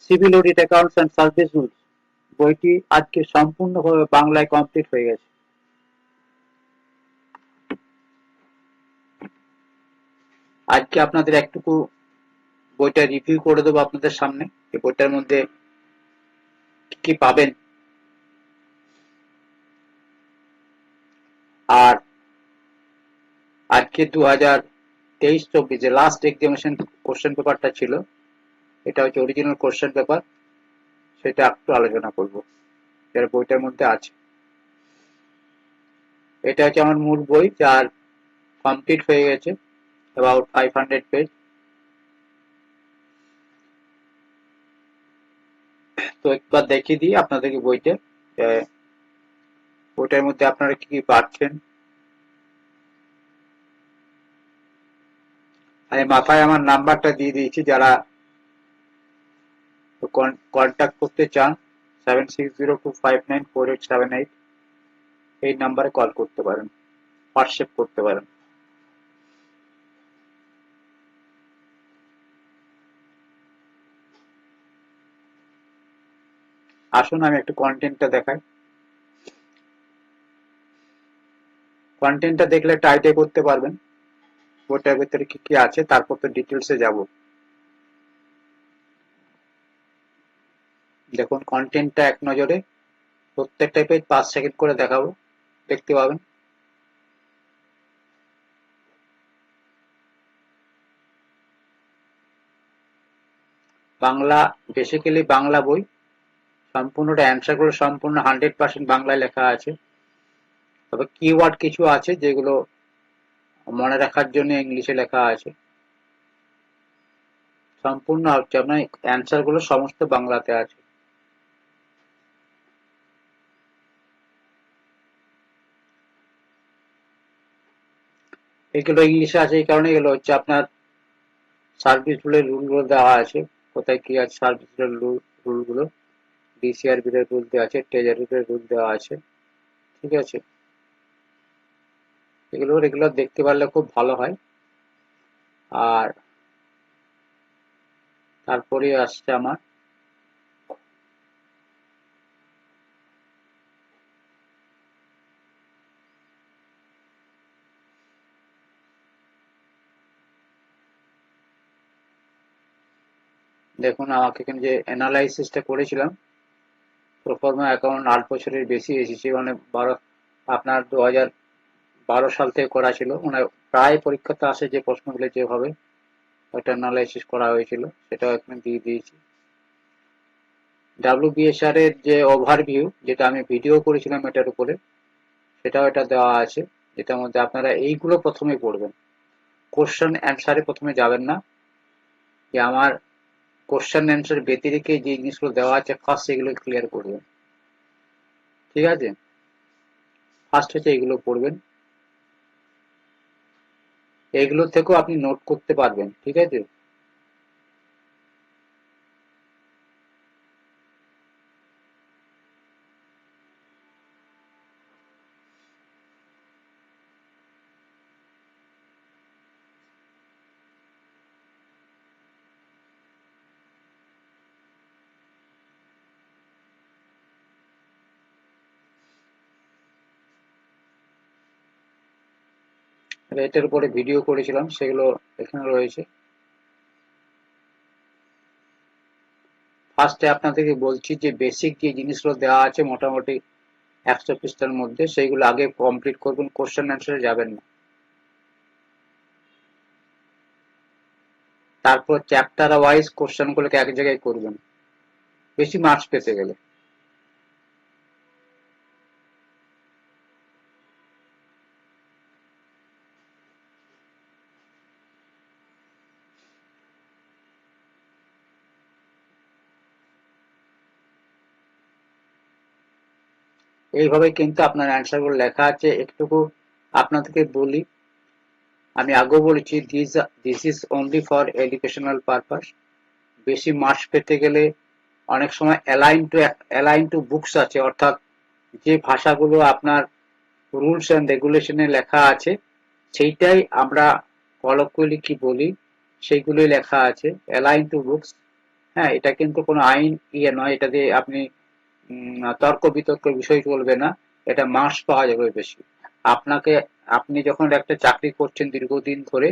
Civil audit accounts and service rules বইটি আজকে সম্পূর্ণভাবে বাংলায় কমপ্লিট হয়ে গেছে। আজকে আপনাদের একটুকু বইটা রিভিউ করে দেবো আপনাদের সামনে, এই বইটার মধ্যে কি কি পাবেন। আর আজকে 2023-24 যে লাস্ট এক্সামিনেশন কোশ্চেন পেপারটা ছিল, এটা হচ্ছে অরিজিনাল কোশ্চেন পেপার, সেটা একটু আলোচনা করব, যেটা বইটার মধ্যে আছে। এটা হচ্ছে আমার মূল বই, যার কমপ্লিট হয়ে গেছে অ্যাবাউট 500 পেজ। তো একবার দেখিয়ে দিই আপনাদেরকে বইটা, বইটার মধ্যে আপনারা কি কি পাচ্ছেন। আমি মাথায় আমার নাম্বারটা দিয়ে দিয়েছি, যারা কন্ট্যাক্ট করতে চান 7602594878, এই নাম্বারে কল করতে পারেন, হোয়াটসঅ্যাপ করতে পারেন। আসুন আমি একটু কন্টেন্টটা দেখাই। কন্টেন্টটা দেখলে একটা আইডিয়া করতে পারবেন বইটার ভিতরে কি কি আছে, তারপর তো ডিটেলসে যাব। দেখুন কন্টেন্টটা এক নজরে প্রত্যেকটা পেজ 5 সেকেন্ড করে দেখাবো, দেখতে পাবেন। বাংলা, বেসিক্যালি বাংলা বই, সম্পূর্ণটা অ্যান্সার গুলো সম্পূর্ণ 100% বাংলায় লেখা আছে। তবে কিওয়ার্ড কিছু আছে যেগুলো মনে রাখার জন্য ইংলিশে লেখা আছে। সম্পূর্ণ হচ্ছে আপনার অ্যান্সার গুলো সমস্ত বাংলাতে আছে। এগুলো ইংলিশে আছে, এই কারণে এগুলো হচ্ছে আপনার সার্ভিস রুলের রুলগুলো দেওয়া আছে, কোথায় কি আছে সার্ভিস রুলগুলো। ডিসিআরবি এর রুল দেওয়া আছে, ট্রেজারির রুল দেওয়া আছে, ঠিক আছে। এগুলো রেগুলার দেখতে পারলে খুব ভালো হয়। আর তারপরে আসছে আমার দেখুন, আমাকে এখানে যে অ্যানালাইসিসটা করেছিলাম, প্রোফর্মা অ্যাকাউন্ট 8 বছরের বেশি এসেছে, মানে আপনার 2012 সাল থেকে করা ছিল, মানে প্রায় পরীক্ষাতে আসে যে প্রশ্নগুলো যেভাবে ওটা অ্যানালাইসিস করা হয়েছিল, সেটাও এখানে দিয়ে দিয়েছি। WBSR এর যে ওভারভিউ, যেটা আমি ভিডিও করেছিলাম এটার উপরে, সেটাও এটা দেওয়া আছে, যেটার মধ্যে আপনারা এইগুলো প্রথমে পড়বেন। কোশ্চেন অ্যান্সারে প্রথমে যাবেন না, যে আমার কোশ্চেন অ্যান্সার ব্যতিরেকে যে জিনিসগুলো দেওয়া আছে ফার্স্ট সেগুলো ক্লিয়ার করবেন, ঠিক আছে। ফার্স্ট হচ্ছে এগুলো পড়বেন, এগুলো থেকেও আপনি নোট করতে পারবেন, ঠিক আছে। এটার উপরে ভিডিও করেছিলাম, সেগুলো এখানে রয়েছে। ফার্স্টে আপনাদেরকে বলছি যে বেসিক যে জিনিসগুলো দেওয়া আছে মোটামুটি 100 পৃষ্ঠার মধ্যে, সেইগুলো আগে কমপ্লিট করবেন, কোশ্চেন অ্যান্সারে যাবেন না। তারপর চ্যাপ্টার ওয়াইজ কোশ্চেনগুলোকে এক জায়গায় করবেন, বেশি মার্কস পেতে গেলে। এইভাবে কিন্তু আপনার অ্যান্সার গুলো লেখা আছে। একটুকু আপনাদেরকে বলি, আমি আগেও বলেছি, this is only for educational purpose. বেশি মার্কস পেতে গেলে অনেক সময় অ্যালাইন টু বুকস আছে, অর্থাৎ যে ভাষাগুলো আপনার রুলস অ্যান্ড রেগুলেশনে লেখা আছে, সেইটাই আমরা কলকুয়ালি কি বলি, সেইগুলোই লেখা আছে অ্যালাইন টু বুকস। হ্যাঁ, এটা কিন্তু কোনো আইন নয়, এটা দিয়ে আপনি তর্ক বিতর্কের বিষয় চলবে না, এটা মার্কস পাওয়া যাবে বেশি। আপনাকে, আপনি যখন একটা চাকরি করছেন দীর্ঘদিন ধরে,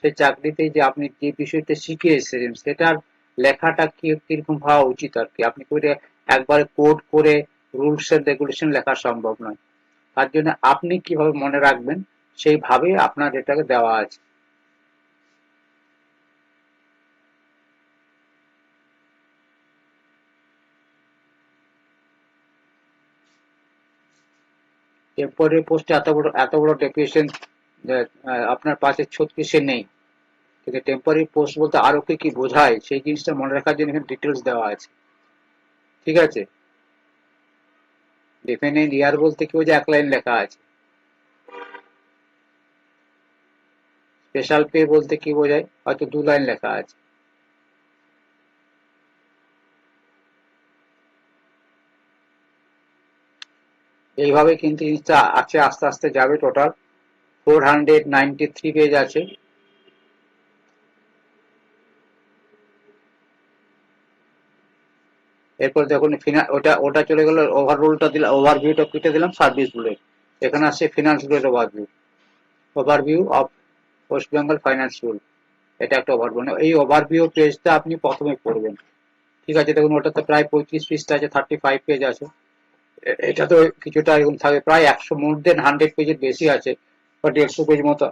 সেই চাকরিতে যে আপনি যে বিষয়টা শিখে এসেছেন সেটার লেখাটা কিরকম হওয়া উচিত আর কি। আপনি করে একবারে কোড করে রুলস এন্ড রেগুলেশন লেখা সম্ভব নয়। তার জন্য আপনি কিভাবে মনে রাখবেন সেইভাবে আপনার এটাকে দেওয়া আছে। টেম্পোরারি পোস্টে এত বড় ডেফিনেশন আপনার পাশে 36-এ নেই। কিন্তু টেম্পোরারি পোস্ট বলতে আরো কি কি বোঝায় সেই জিনিসটা মনে রাখার জন্য এখানে ডিটেলস দেওয়া আছে। ঠিক আছে, ডিপেন্ডেন্ট ইয়ার বলতে কি বোঝায়, এক লাইন লেখা আছে। স্পেশাল পে বলতে কি বোঝায়, হয়তো 2 লাইন লেখা আছে। এইভাবে কিন্তু জিনিসটা আছে, আস্তে আস্তে যাবে। টোটাল 493 পেজ আছে। এরপর দেখুন ওটা ওটা চলে গেল, ওভাররুলটা দিলাম, ওভারভিউটা কেটে দিলাম সার্ভিস বুলেট। এখানে আসছে finance bullet overview. Overview of West Bengal finance rule, এটা একটা ওভারভিউ। মানে এই ওভারভিউ পেজটা আপনি প্রথমে পড়বেন। ঠিক আছে, দেখুন ওটাতে প্রায় 35 পৃষ্ঠা আছে, 35 পেজ আছে। এটা তো কিছুটা এরকম থাকবে, প্রায় 100, মোর দেন 100 পেজের বেশি আছে বা 150 পেজ মতো।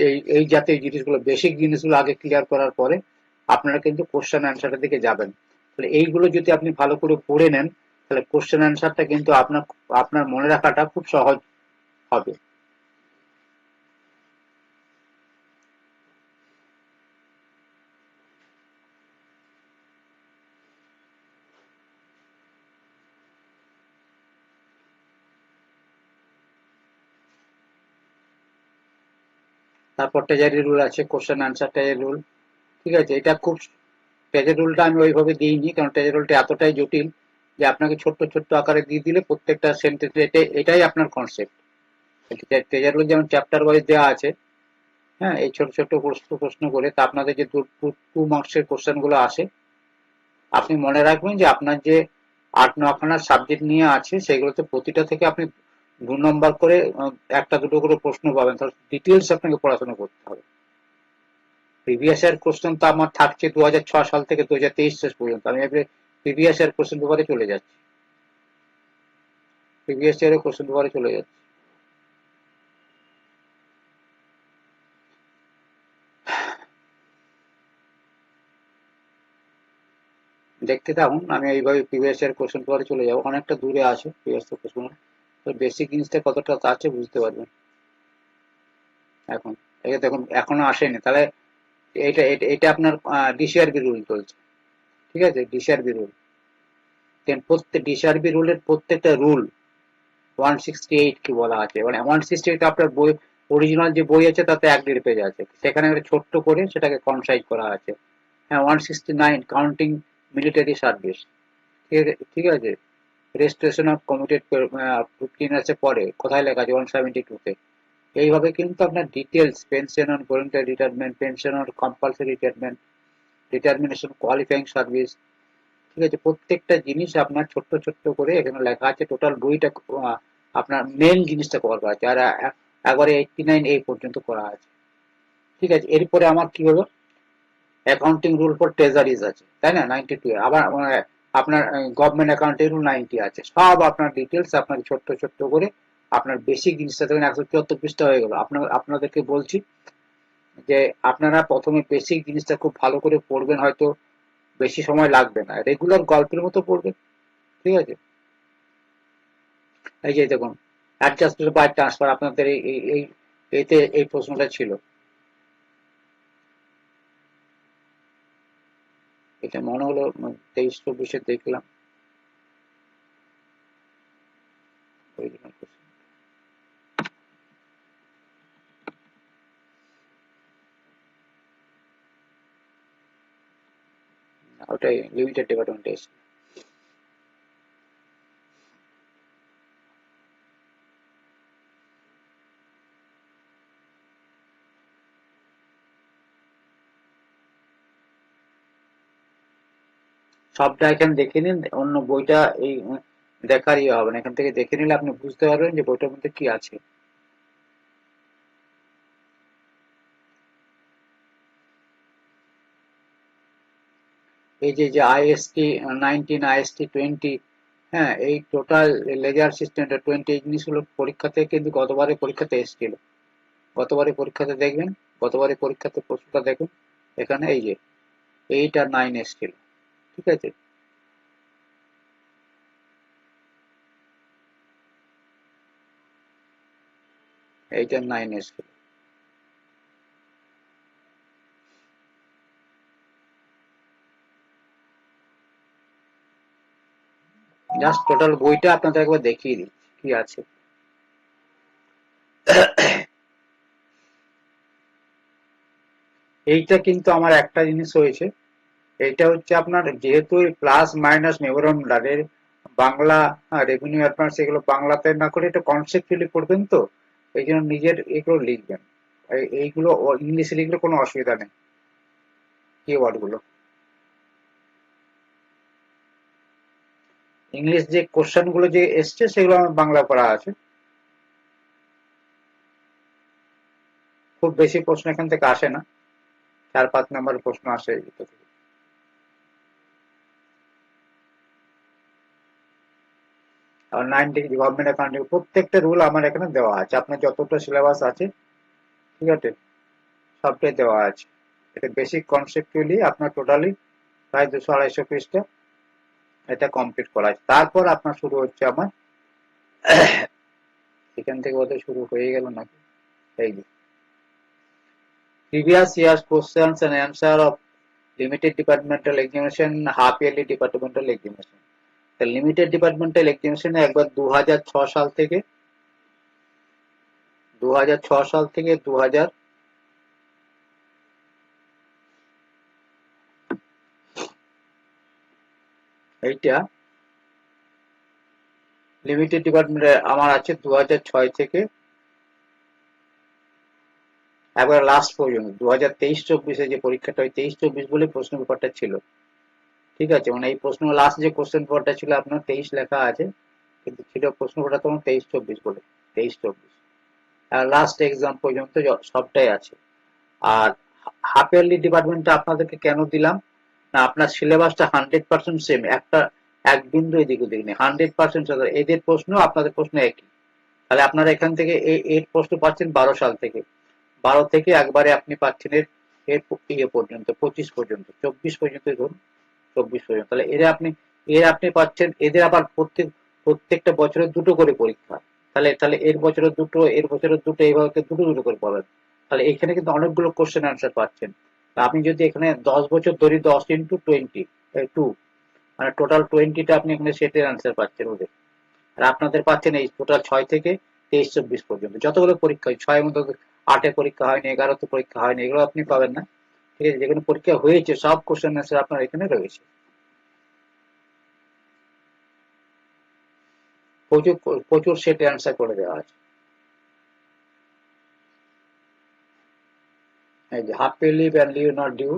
এই এই জাতীয় জিনিসগুলো, বেসিক জিনিসগুলো আগে ক্লিয়ার করার পরে আপনারা কিন্তু কোশ্চেন অ্যান্সারের দিকে যাবেন। তাহলে এইগুলো যদি আপনি ভালো করে পড়ে নেন, তাহলে কোশ্চেন অ্যান্সারটা কিন্তু আপনার আপনার মনে রাখাটা খুব সহজ হবে। তারপর ট্রেজারি রুল আছে, কোশ্চেন অ্যান্সার ট্রেজারি রুল। ঠিক আছে, এটা খুব, ট্রেজারি রুলটা আমি ওইভাবে দিইনি, কারণ ট্রেজারি রুলটা এতটাই জটিল যে আপনাকে ছোট্ট ছোট্ট আকারে দিয়ে দিলে প্রত্যেকটা সেন্টেন্স, এটাই আপনার কনসেপ্ট। ট্রেজারি রুল যেমন চ্যাপ্টার ওয়াইজ দেওয়া আছে, হ্যাঁ, এই ছোট ছোট প্রশ্ন প্রশ্ন করে, তা আপনাদের যে 2 মার্কসের কোশ্চেন গুলো আসে, আপনি মনে রাখবেন যে আপনার যে 8-9খানা সাবজেক্ট নিয়ে আছে সেগুলোতে প্রতিটা থেকে আপনি 2 নম্বর করে একটা দুটো করে প্রশ্ন পাবেন। তাহলে ডিটেলস আপনাকে পড়াশোনা করতে হবে। প্রিভিয়াস ইয়ার কোশ্চেন তো আমার থাকছে 2006 সাল থেকে 2023 শেষ পর্যন্ত। আমি এবারে প্রিভিয়াস ইয়ার কোশ্চেন পেপারে চলে যাচ্ছি, প্রিভিয়াস ইয়ারের কোশ্চেন পেপারে চলে যাচ্ছি। দেখতে থাকুন, আমি এইভাবে প্রিভিয়াস ইয়ার কোশ্চেন পেপারে চলে যাবো। অনেকটা দূরে আছে প্রিভিয়াস ইয়ার কোশ্চেন, তো বেসিক জিনিসটা কতটা আছে বুঝতে পারবেন। এখন এই দেখুন এখনো আসেনি, তাহলে এটা এটা এটা আপনার ডিসিআরবি রুল চলছে। ঠিক আছে, ডিসিআরবি রুল, প্রত্যেক ডিসিআরবি রুলের প্রত্যেকটা রুল 168 কি বলা আছে। মানে 168 আপনার বই, অরিজিনাল যে বই আছে তাতে 1-1.5 পেজ আছে, সেখানে একটা ছোট্ট করে সেটাকে কনসাইজ করা আছে। হ্যাঁ, 169 কাউন্টিং মিলিটারি সার্ভিস। ঠিক আছে, রেজিস্ট্রেশন অফ কমিটেড 15 আছে, পরে কোথায় লেখা আছে 172-তে। এইভাবে কিন্তু আপনার details, pension on voluntary retirement, pension on compulsory retirement, determination qualifying service. ঠিক আছে, প্রত্যেকটা জিনিস আপনার ছোট্ট ছোট্ট করে এখানে লেখা আছে। টোটাল বইটা আপনার মেন জিনিসটা কভার করা আছে, আর একবারে 89 এই পর্যন্ত করা আছে। ঠিক আছে, এরপরে আমার কি হলো, অ্যাকাউন্টিং রুল ফর ট্রেজারিজ আছে, তাই না, 92। আবার আপনার গভর্নমেন্ট অ্যাকাউন্টিং রুল 90 আছে। সব আপনার ডিটেলস আপনার ছোট্ট ছোট্ট করে আপনার বেসিক জিনিসটা দেখুন 174 পৃষ্ঠা হয়ে গেল। আপনাদেরকে বলছি যে আপনারা প্রথমে বেসিক জিনিসটা খুব ভালো করে পড়বেন, হয়তো বেশি সময় লাগবে না, রেগুলার গল্পের মতো পড়বেন। ঠিক আছে, এই যে দেখুন, অ্যাডজাস্টমেন্ট বাই ট্রান্সফার, আপনাদের এইতে এই প্রশ্নটা ছিল। এটা মনে হলো 23-24 দেখলাম original question। ওটাই লিমিটেড ডিপার্টমেন্টে এসে। সবটা এখানে দেখে নিন, অন্য বইটা এই দেখার ইয়ে হবে না, এখান থেকে দেখে নিলে আপনি বুঝতে পারবেন যে বইটার মধ্যে কি আছে। এই যে আইএসটি 19, আইএসটি 20, হ্যাঁ, এই টোটাল লেজার সিস্টেমটা 20, এই জিনিসগুলো পরীক্ষাতে কিন্তু গতবারের পরীক্ষাতে এসেছিল। গতবারের পরীক্ষাতে দেখবেন, গতবারের পরীক্ষাতে প্রশ্নটা দেখুন, এখানে এই যে 8 আর 9 এসেছিল, ঠিক আছে। 8 আর 9 এসেছিল। জাস্ট টোটাল বইটা আপনাদের একবার দেখিয়ে দিই কি আছে। এইটা কিন্তু আমার একটা জিনিস হয়েছে, এইটা হচ্ছে আপনার যেহেতু প্লাস মাইনাস মেমোরান্ডামের বাংলা রেভিনিউ অ্যাডভান্স এগুলো বাংলাতে না করে এটা কনসেপ্টুয়ালি পড়বেন, তো এই জন্য নিজের এগুলো লিখবেন। এইগুলো ইংলিশে লিখলে কোনো অসুবিধা নেই, কিওয়ার্ড গুলো। ইংলিশ যে কোশ্চেন গুলো যে এসছে সেগুলো আমার বাংলা করা আছে। খুব বেশি প্রশ্ন এখান থেকে আসে না, 4-5 নম্বরের প্রশ্ন আসে এটা থেকে। আর 9 থেকে গভর্নমেন্ট অ্যাকাউন্টিং প্রত্যেকটা রুল আমার এখানে দেওয়া আছে, আপনার যতটা সিলেবাস আছে, ঠিক আছে, সবটাই দেওয়া আছে। এটা বেসিক কনসেপ্টুয়ালি আপনার টোটালি প্রায় 200-250 পৃষ্ঠা এটা কমপ্লিট করা আছে। তারপর আপনার শুরু হচ্ছে আমার এখান থেকে বোধহয় শুরু হয়ে গেল নাকি, এই যে previous years questions and answer of limited departmental examination, half yearly departmental examination। Limited departmental এক্সামিনেশনে একবার 2006 সাল থেকে 2000 এইটা লিমিটেড ডিপার্টমেন্টে আমার আছে 2006 থেকে একবার লাস্ট পর্যন্ত 2023-24 যে পরীক্ষাটা হয়, 23-24 বলে প্রশ্ন পেপারটা ছিল, ঠিক আছে। মানে এই প্রশ্ন লাস্ট যে কোশ্চেন পেপারটা ছিল আপনার 23 লেখা আছে, কিন্তু ছিল প্রশ্ন পেপারটা তখন 23-24 বলে, 23-24 আর লাস্ট এক্সাম পর্যন্ত সবটাই আছে। আর হাফ ইয়ারলি ডিপার্টমেন্টটা আপনাদেরকে কেন দিলাম না, আপনার সিলেবাসটা 100% সেম, একটা এক বিন্দু এদিক ওদিক নেই, 100% এদের প্রশ্ন আপনাদের প্রশ্ন একই। তাহলে আপনারা এখান থেকে এই প্রশ্ন পাচ্ছেন 12 সাল থেকে, 12 থেকে একবারে আপনি পাচ্ছেন এর ইয়ে পর্যন্ত 25 পর্যন্ত, 24 পর্যন্ত ধরুন, 24 পর্যন্ত। তাহলে এর আপনি পাচ্ছেন, এদের আবার প্রত্যেকটা বছরে দুটো করে পরীক্ষা। তাহলে তাহলে এর বছরে দুটো, এর বছরে দুটো, এইভাবে দুটো দুটো করে পাবেন। তাহলে এখানে কিন্তু অনেকগুলো কোশ্চেন আনসার পাচ্ছেন। আপনি যদি এখানে 10 বছর ধরি, 10 ইন্টু 20 2, মানে টোটাল 20টা আপনি এখানে সেটের আনসার পাচ্ছেন ওদের। আর আপনাদের পাচ্ছেন এই টোটাল 6 থেকে 23-24 পর্যন্ত যতগুলো পরীক্ষা হয়, 6 এর মধ্যে 8-এ পরীক্ষা হয়নি, 11-তে পরীক্ষা হয়নি, এগুলো আপনি পাবেন না, ঠিক আছে। যেখানে পরীক্ষা হয়েছে সব কোশ্চেন আনসার আপনার এখানে রয়েছে। প্রচুর প্রচুর সেটে আনসার করে দেওয়া আছে। এই যে half yearly and leave not due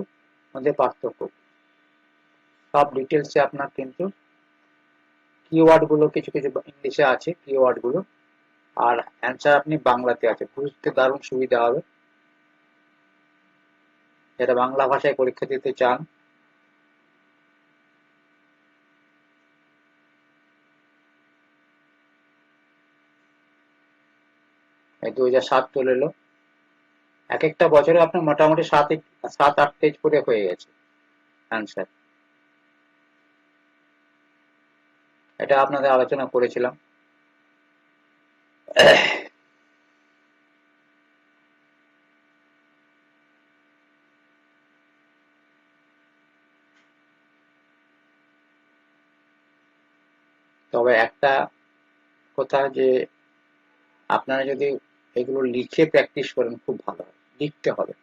মধ্যে পার্থক্য সব ডিটেলসে আপনার কিন্তু কিওয়ার্ড গুলো কিছু কিছু ইংলিশে আছে কিওয়ার্ড গুলো, আর অ্যান্সার আপনি বাংলাতে আছে, বুঝতে দারুণ সুবিধা হবে যারা বাংলা ভাষায় পরীক্ষা দিতে চান। এই 2007 চলে এলো, এক একটা বছরে আপনার মোটামুটি 7-8 পেজ করে হয়ে গেছে অ্যান্সার। এটা আপনাদের আলোচনা করেছিলাম। তবে একটা কথা যে আপনারা যদি এগুলো লিখে প্র্যাকটিস করেন খুব ভালো হয়, লিখতে হবে,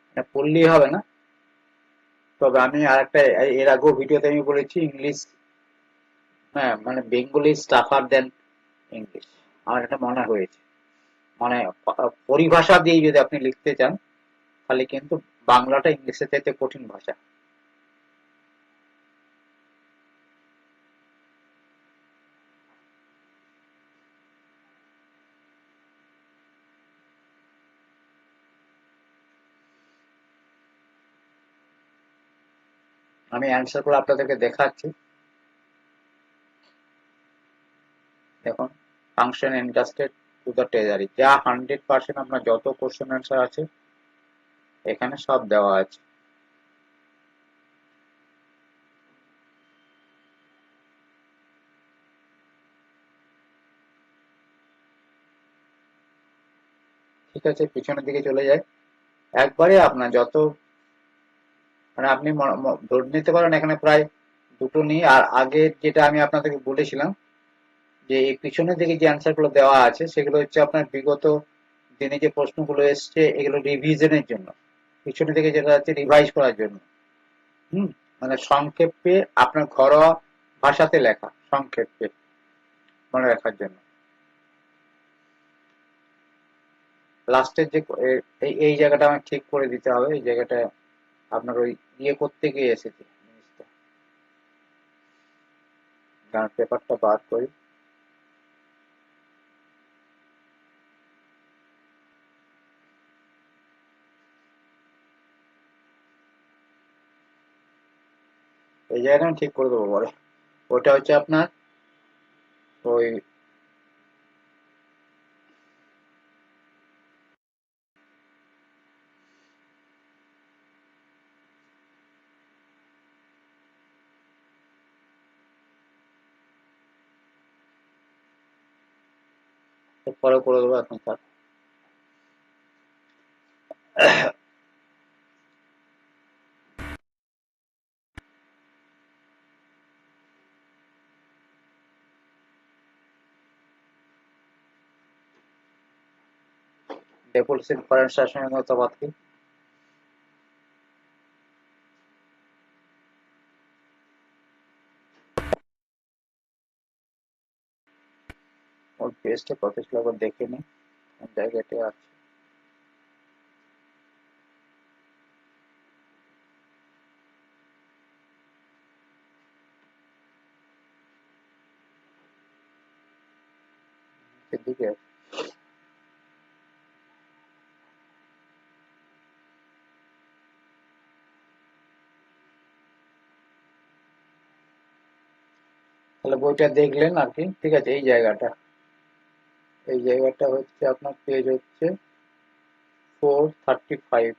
এটা পড়লেই হবে না। তবে আমি আরেকটা এর আগেও ভিডিওতে আমি বলেছি, ইংলিশ, হ্যাঁ, মানে বেঙ্গলি টাফার দেন ইংলিশ, আমার এটা মনে হয়েছে। মানে পরিভাষা দিয়ে যদি আপনি লিখতে চান তাহলে কিন্তু বাংলাটা ইংলিশের চাইতে কঠিন ভাষা। আমি অ্যান্সার গুলো আপনাদেরকে দেখাচ্ছি। দেখুন, ফাংশন এনকাস্টেড টু দ্য ট্রেজারি, যা 100% আপনার যত কোশ্চেন অ্যান্সার আছে এখানে সব দেওয়া আছে। ঠিক আছে, পিছনের দিকে চলে যায়। একবারে আপনার যত, মানে আপনি ধরে নিতে পারেন এখানে প্রায় দুটো নিয়ে, আর আগে যেটা আমি আপনাদেরকে বলেছিলাম যে এই পিছনের দিকে যে অ্যান্সার গুলো দেওয়া আছে সেগুলো হচ্ছে আপনার বিগত দিনে যে প্রশ্নগুলো এসছে এগুলো রিভিশনের জন্য, পিছনের দিকে যেটা আছে রিভাইজ করার জন্য। হুম, মানে সংক্ষেপে আপনার ঘরোয়া ভাষাতে লেখা, সংক্ষেপে মনে রাখার জন্য। লাস্টের যে এই জায়গাটা আমার ঠিক করে দিতে হবে, এই জায়গাটা আপনার ওই ইয়ে করতে গিয়ে এসেছে জিনিসটা। কারণ পেপারটা বার করি। এই জায়গাটা আমি ঠিক করে দেবো পরে। ওটা হচ্ছে আপনার ওই পরে করে দেবো এখন স্যার। ডেপুলসিভ কারেন্ট স্টেশনের মতো তফাৎ কি? ওর পেজটা কত ছিল একবার দেখে নি, কোন জায়গাতে আছে। সেদিকে তাহলে বইটা দেখলেন আর কি। ঠিক আছে, এই জায়গাটা হচ্ছে আপনার পেজ হচ্ছে 435।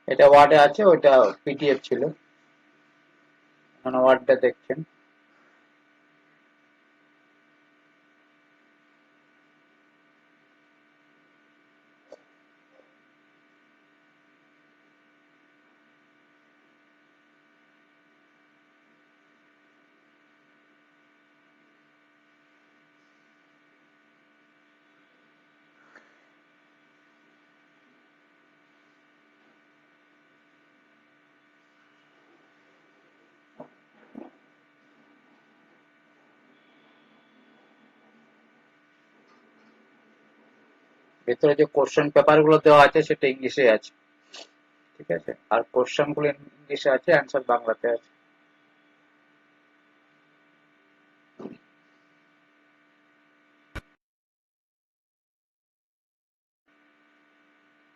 এটা ওয়ার্ডে আছে, ওইটা পিডিএফ ছিল, মানে ওয়ার্ডটা দেখছেন। ভেতরে যে কোশ্চেন পেপার গুলো দেওয়া আছে সেটা ইংলিশে আছে। ঠিক আছে, আর কোশ্চেন গুলো ইংলিশে আছে, অ্যান্সার বাংলাতে আছে।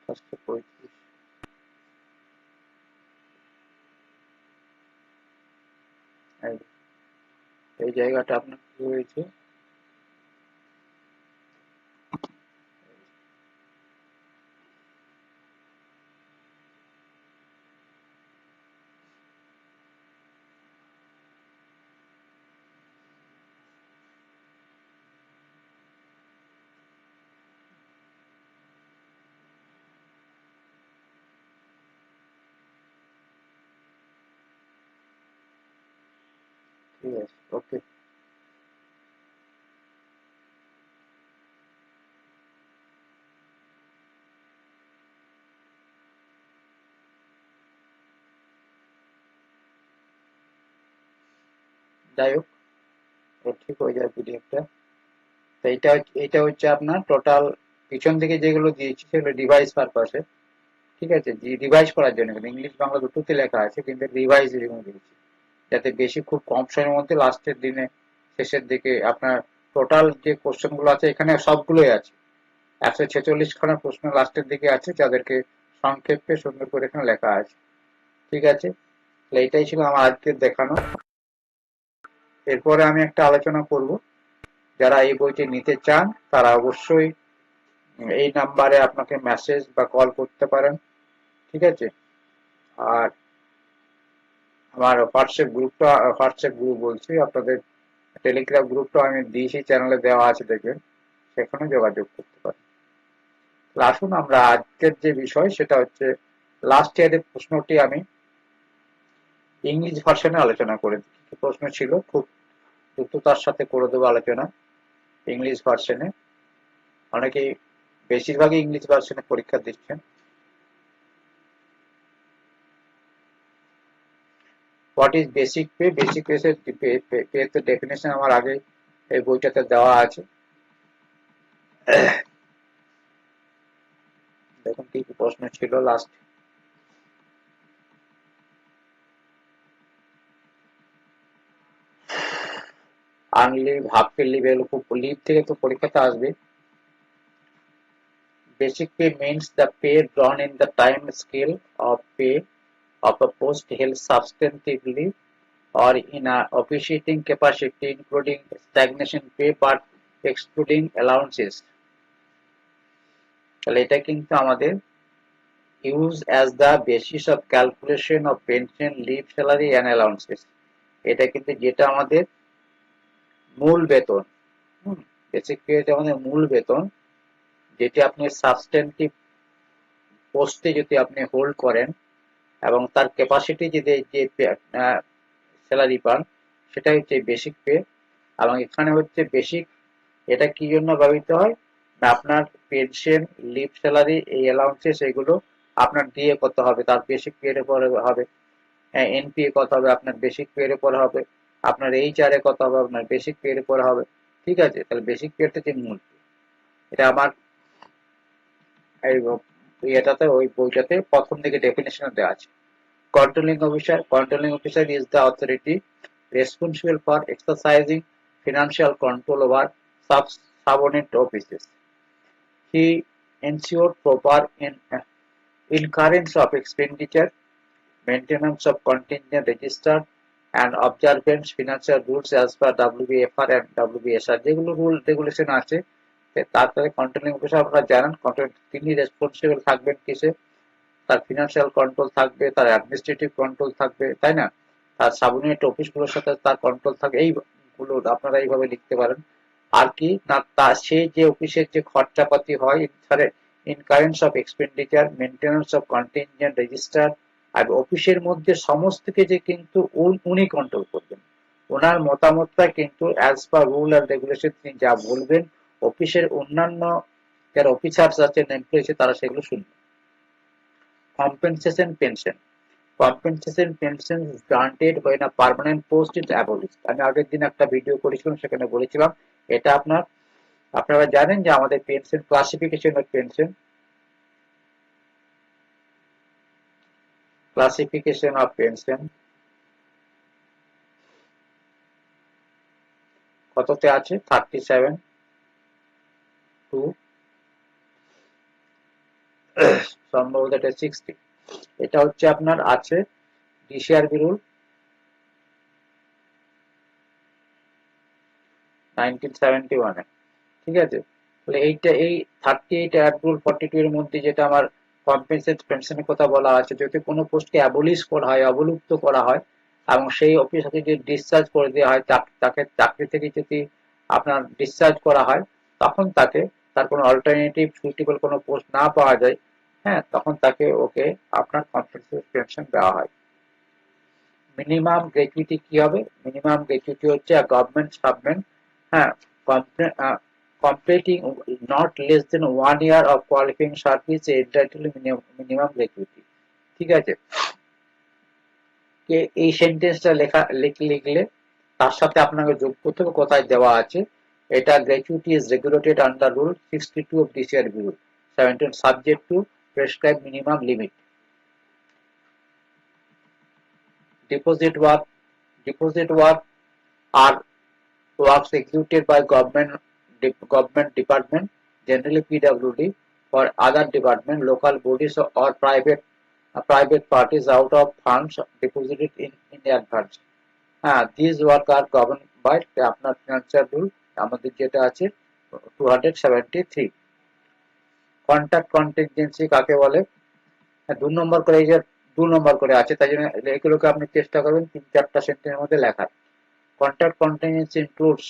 535। এই জায়গাটা আপনার কি হয়েছে? ঠিক আছে, ওকে। যাই হোক, ঠিক হয়ে যায় পিডিএফটা। তো এটা হচ্ছে আপনার টোটাল পিছন থেকে যেগুলো দিয়েছি সেগুলো ডিভাইস পারপাসে। ঠিক আছে, রিভাইজ করার জন্য, কিন্তু ইংলিশ বাংলা দুটোতে লেখা আছে, কিন্তু রিভাইজ এর জন্য দিয়েছি, যাতে বেশি খুব কম সময়ের মধ্যে লাস্টের দিনে শেষের দিকে আপনার টোটাল যে কোশ্চেন গুলো আছে এখানে সবগুলোই আছে। 146 খানা প্রশ্ন লাস্টের দিকে আছে, যাদেরকে সংক্ষেপে সুন্দর করে এখানে লেখা আছে। ঠিক আছে, তাহলে এটাই ছিল আমার আজকের দেখানো। এরপরে আমি একটা আলোচনা করব, যারা এই বইটি নিতে চান তারা অবশ্যই এই নাম্বারে আপনাকে মেসেজ বা কল করতে পারেন। ঠিক আছে, আর আমার হোয়াটসঅ্যাপ গ্রুপ বলছি, আপনাদের টেলিগ্রাম গ্রুপটা আমি দিয়েছি, চ্যানেলে দেওয়া আছে, দেখবেন, সেখানে যোগাযোগ করতে পারেন। আসুন আমরা আজকের যে বিষয় সেটা হচ্ছে লাস্ট ইয়ারের প্রশ্নটি আমি ইংলিশ ভার্সনে আলোচনা করে দিচ্ছি। প্রশ্ন ছিল খুব দ্রুততার সাথে করে দেবো আলোচনা ইংলিশ ভার্সনে। অনেকেই বেশিরভাগই ইংলিশ ভার্সনে পরীক্ষা দিচ্ছেন। What is basic pay? Basic pay তো ডেফিনেশন আমার আগে এই বইটাতে দেওয়া আছে। দেখুন কি কি প্রশ্ন ছিল last. Earned leave, half pay leave, এগুলো খুব লিভ থেকে তো পরীক্ষাতে আসবে। Basic pay means the pay drawn in the time scale of pay of a post held substantively or in a officiating capacity, including stagnation pay but excluding allowances. তাহলে এটা কিন্তু আমাদের use as the basis of calculation of pension, leave, salary and allowances. এটা কিন্তু যেটা আমাদের মূল বেতন, বেসিক পে হচ্ছে আমাদের মূল বেতন, যেটি আপনি সাবস্টেন্টিভ পোস্টে যদি আপনি হোল্ড করেন এবং তার ক্যাপাসিটি যদি যে স্যালারি পান, সেটা হচ্ছে বেসিক পে। এবং এখানে হচ্ছে বেসিক, এটা কি জন্য ব্যবহৃত হয় না, আপনার পেনশন, লিভ, স্যালারি, এই অ্যালাউন্সেস এগুলো আপনার ডিএ কত হবে তার বেসিক পে এর পরে হবে, এনপিএ কত হবে আপনার বেসিক পে এর পরে হবে, আপনার এইচআর এ কত হবে আপনার বেসিক পে এর পরে হবে। ঠিক আছে, তাহলে বেসিক পে টা যে মূল, এটা আমার এই এটাতে ওই বইটাতে প্রথম থেকে ডেফিনেশন দেওয়া আছে। Controlling officer is the authority responsible for exercising financial control over subordinate offices. He ensured proper incurrence of expenditure, maintenance of contingent register, and observance financial rules as per WBFR and WBSR, যেগুলো rule regulation আছে। তারপরে controlling officer আপনারা জানেন, তিনি responsible থাকবেন কিসে, তার financial control থাকবে, তার অ্যাডমিনিস্ট্রেটিভ কন্ট্রোল থাকবে, তাই না, তার সাবঅর্ডিনেট অফিসগুলোর সাথে তার কন্ট্রোল থাকবে। এইগুলো আপনারা এইভাবে লিখতে পারেন। আর কি না, তা সে যে অফিসের যে খরচাপাতি হয়, incurrence of expenditure, maintenance of contingent register, আর অফিসের মধ্যে সমস্ত কিছু কিন্তু উনি কন্ট্রোল করবেন। ওনার মতামতটা কিন্তু as per rule and regulation তিনি যা বলবেন, অফিসের অন্যান্য যারা অফিসার্স আছেন, এমপ্লয়ি আছে, তারা সেগুলো শুনবেন। Compensation pension. Compensation pension is granted when a permanent post is abolished. আমি আগের দিন একটা ভিডিও করেছিলাম, সেখানে বলেছিলাম এটা আপনারা জানেন যে আমাদের পেনশন ক্লাসিফিকেশন অফ পেনশন কততে আছে, 37 টু সম্ভবত এটা 60। এটা হচ্ছে আপনার আছে ডিসিআরবি রুল 1971 এ, ঠিক আছে। তাহলে এইটা এই 38 অ্যাক্ট রুল 42 এর মধ্যে যেটা আমার কম্পেনসেট পেনশনের কথা বলা আছে, যদি কোনো পোস্টকে অ্যাবলিশ করা হয়, অবলুপ্ত করা হয় এবং সেই অফিসারকে যদি ডিসচার্জ করে দেওয়া হয়, তাকে চাকরি থেকে যদি আপনার ডিসচার্জ করা হয়, তখন তাকে তার কোনো অল্টারনেটিভ সুইটেবল কোনো পোস্ট না পাওয়া যায়, হ্যাঁ, তখন তাকে ওকে আপনার কম্পেনসেট পেনশন দেওয়া হয়। মিনিমাম গ্র্যাচুইটি কি হবে? মিনিমাম গ্র্যাচুইটি হচ্ছে গভর্নমেন্ট সার্ভেন্ট, হ্যাঁ, completing not less than 1 year of qualifying service entitled minimum gratuity, ঠিক আছে। এই সেন্টেন্সটা লিখলে তার সাথে আপনাকে যোগ করতে হবে কোথায় দেওয়া আছে। এটা gratuity is regulated under rule 62 of DCRB rule 17 subject to prescribe minimum limit. deposit work deposit work are works executed by government department, generally PWD, or other department, local bodies or private parties out of funds deposited in advance. These work are governed by আপনার financial rule আমাদের যেটা আছে 273। Contact contingency কাকে বলে? 2 নম্বর করে, এই যে 2 নম্বর করে আছে, তাই জন্য এগুলোকে আপনি চেষ্টা করবেন 3-4টা সেন্টেন্সের মধ্যে লেখার। Contact contingency includes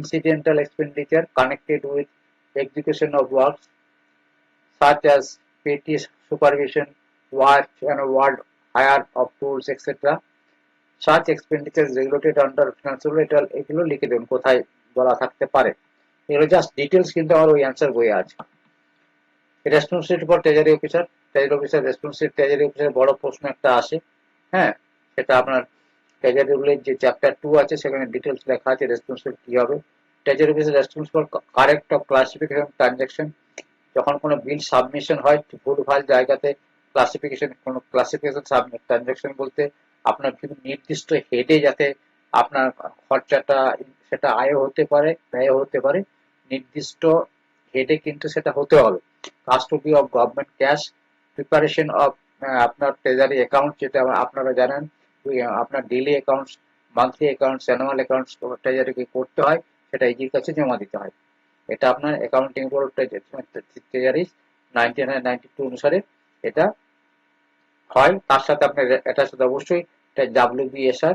incidental expenditure connected with execution of works such as petty supervision, watch and ward hire of tools, etc. Such expenditure is regulated under financial rule। এগুলো লিখে দেবেন কোথায় বলা থাকতে পারে, এগুলো জাস্ট ডিটেলস কিন্তু আমার ওই অ্যান্সার বইয়ে আছে। Responsibility for treasury officer, responsibility treasury officer বড় প্রশ্ন একটা আসে, হ্যাঁ, সেটা আপনার ট্রেজারি রুলের যে চ্যাপ্টার 2 আছে সেখানে ডিটেলস লেখা আছে রেসপন্সিবিলিটি কি হবে। Treasury officer responsible correct of classification transaction, যখন কোনো বিল সাবমিশন হয় ভুলভাল জায়গাতে ক্লাসিফিকেশন ট্রানজাকশন বলতে আপনার নির্দিষ্ট হেডে যাতে আপনার খরচাটা সেটা আয় হতে পারে, ব্যয় হতে পারে, নির্দিষ্ট হেডে কিন্তু সেটা হতে হবে। Custody of government cash, preparation of আপনার ট্রেজারি অ্যাকাউন্ট, যেটা আপনারা জানেন আপনার daily accounts, monthly accounts, annual accounts ট্রেজারিকে করতে হয়, সেটা ইজির কাছে জমা দিতে হয়। এটা আপনার অ্যাকাউন্টিং বোর্ড ট্রেজারি 1992 অনুসারে এটা হয়। তার সাথে আপনার এটার সাথে অবশ্যই WBSR,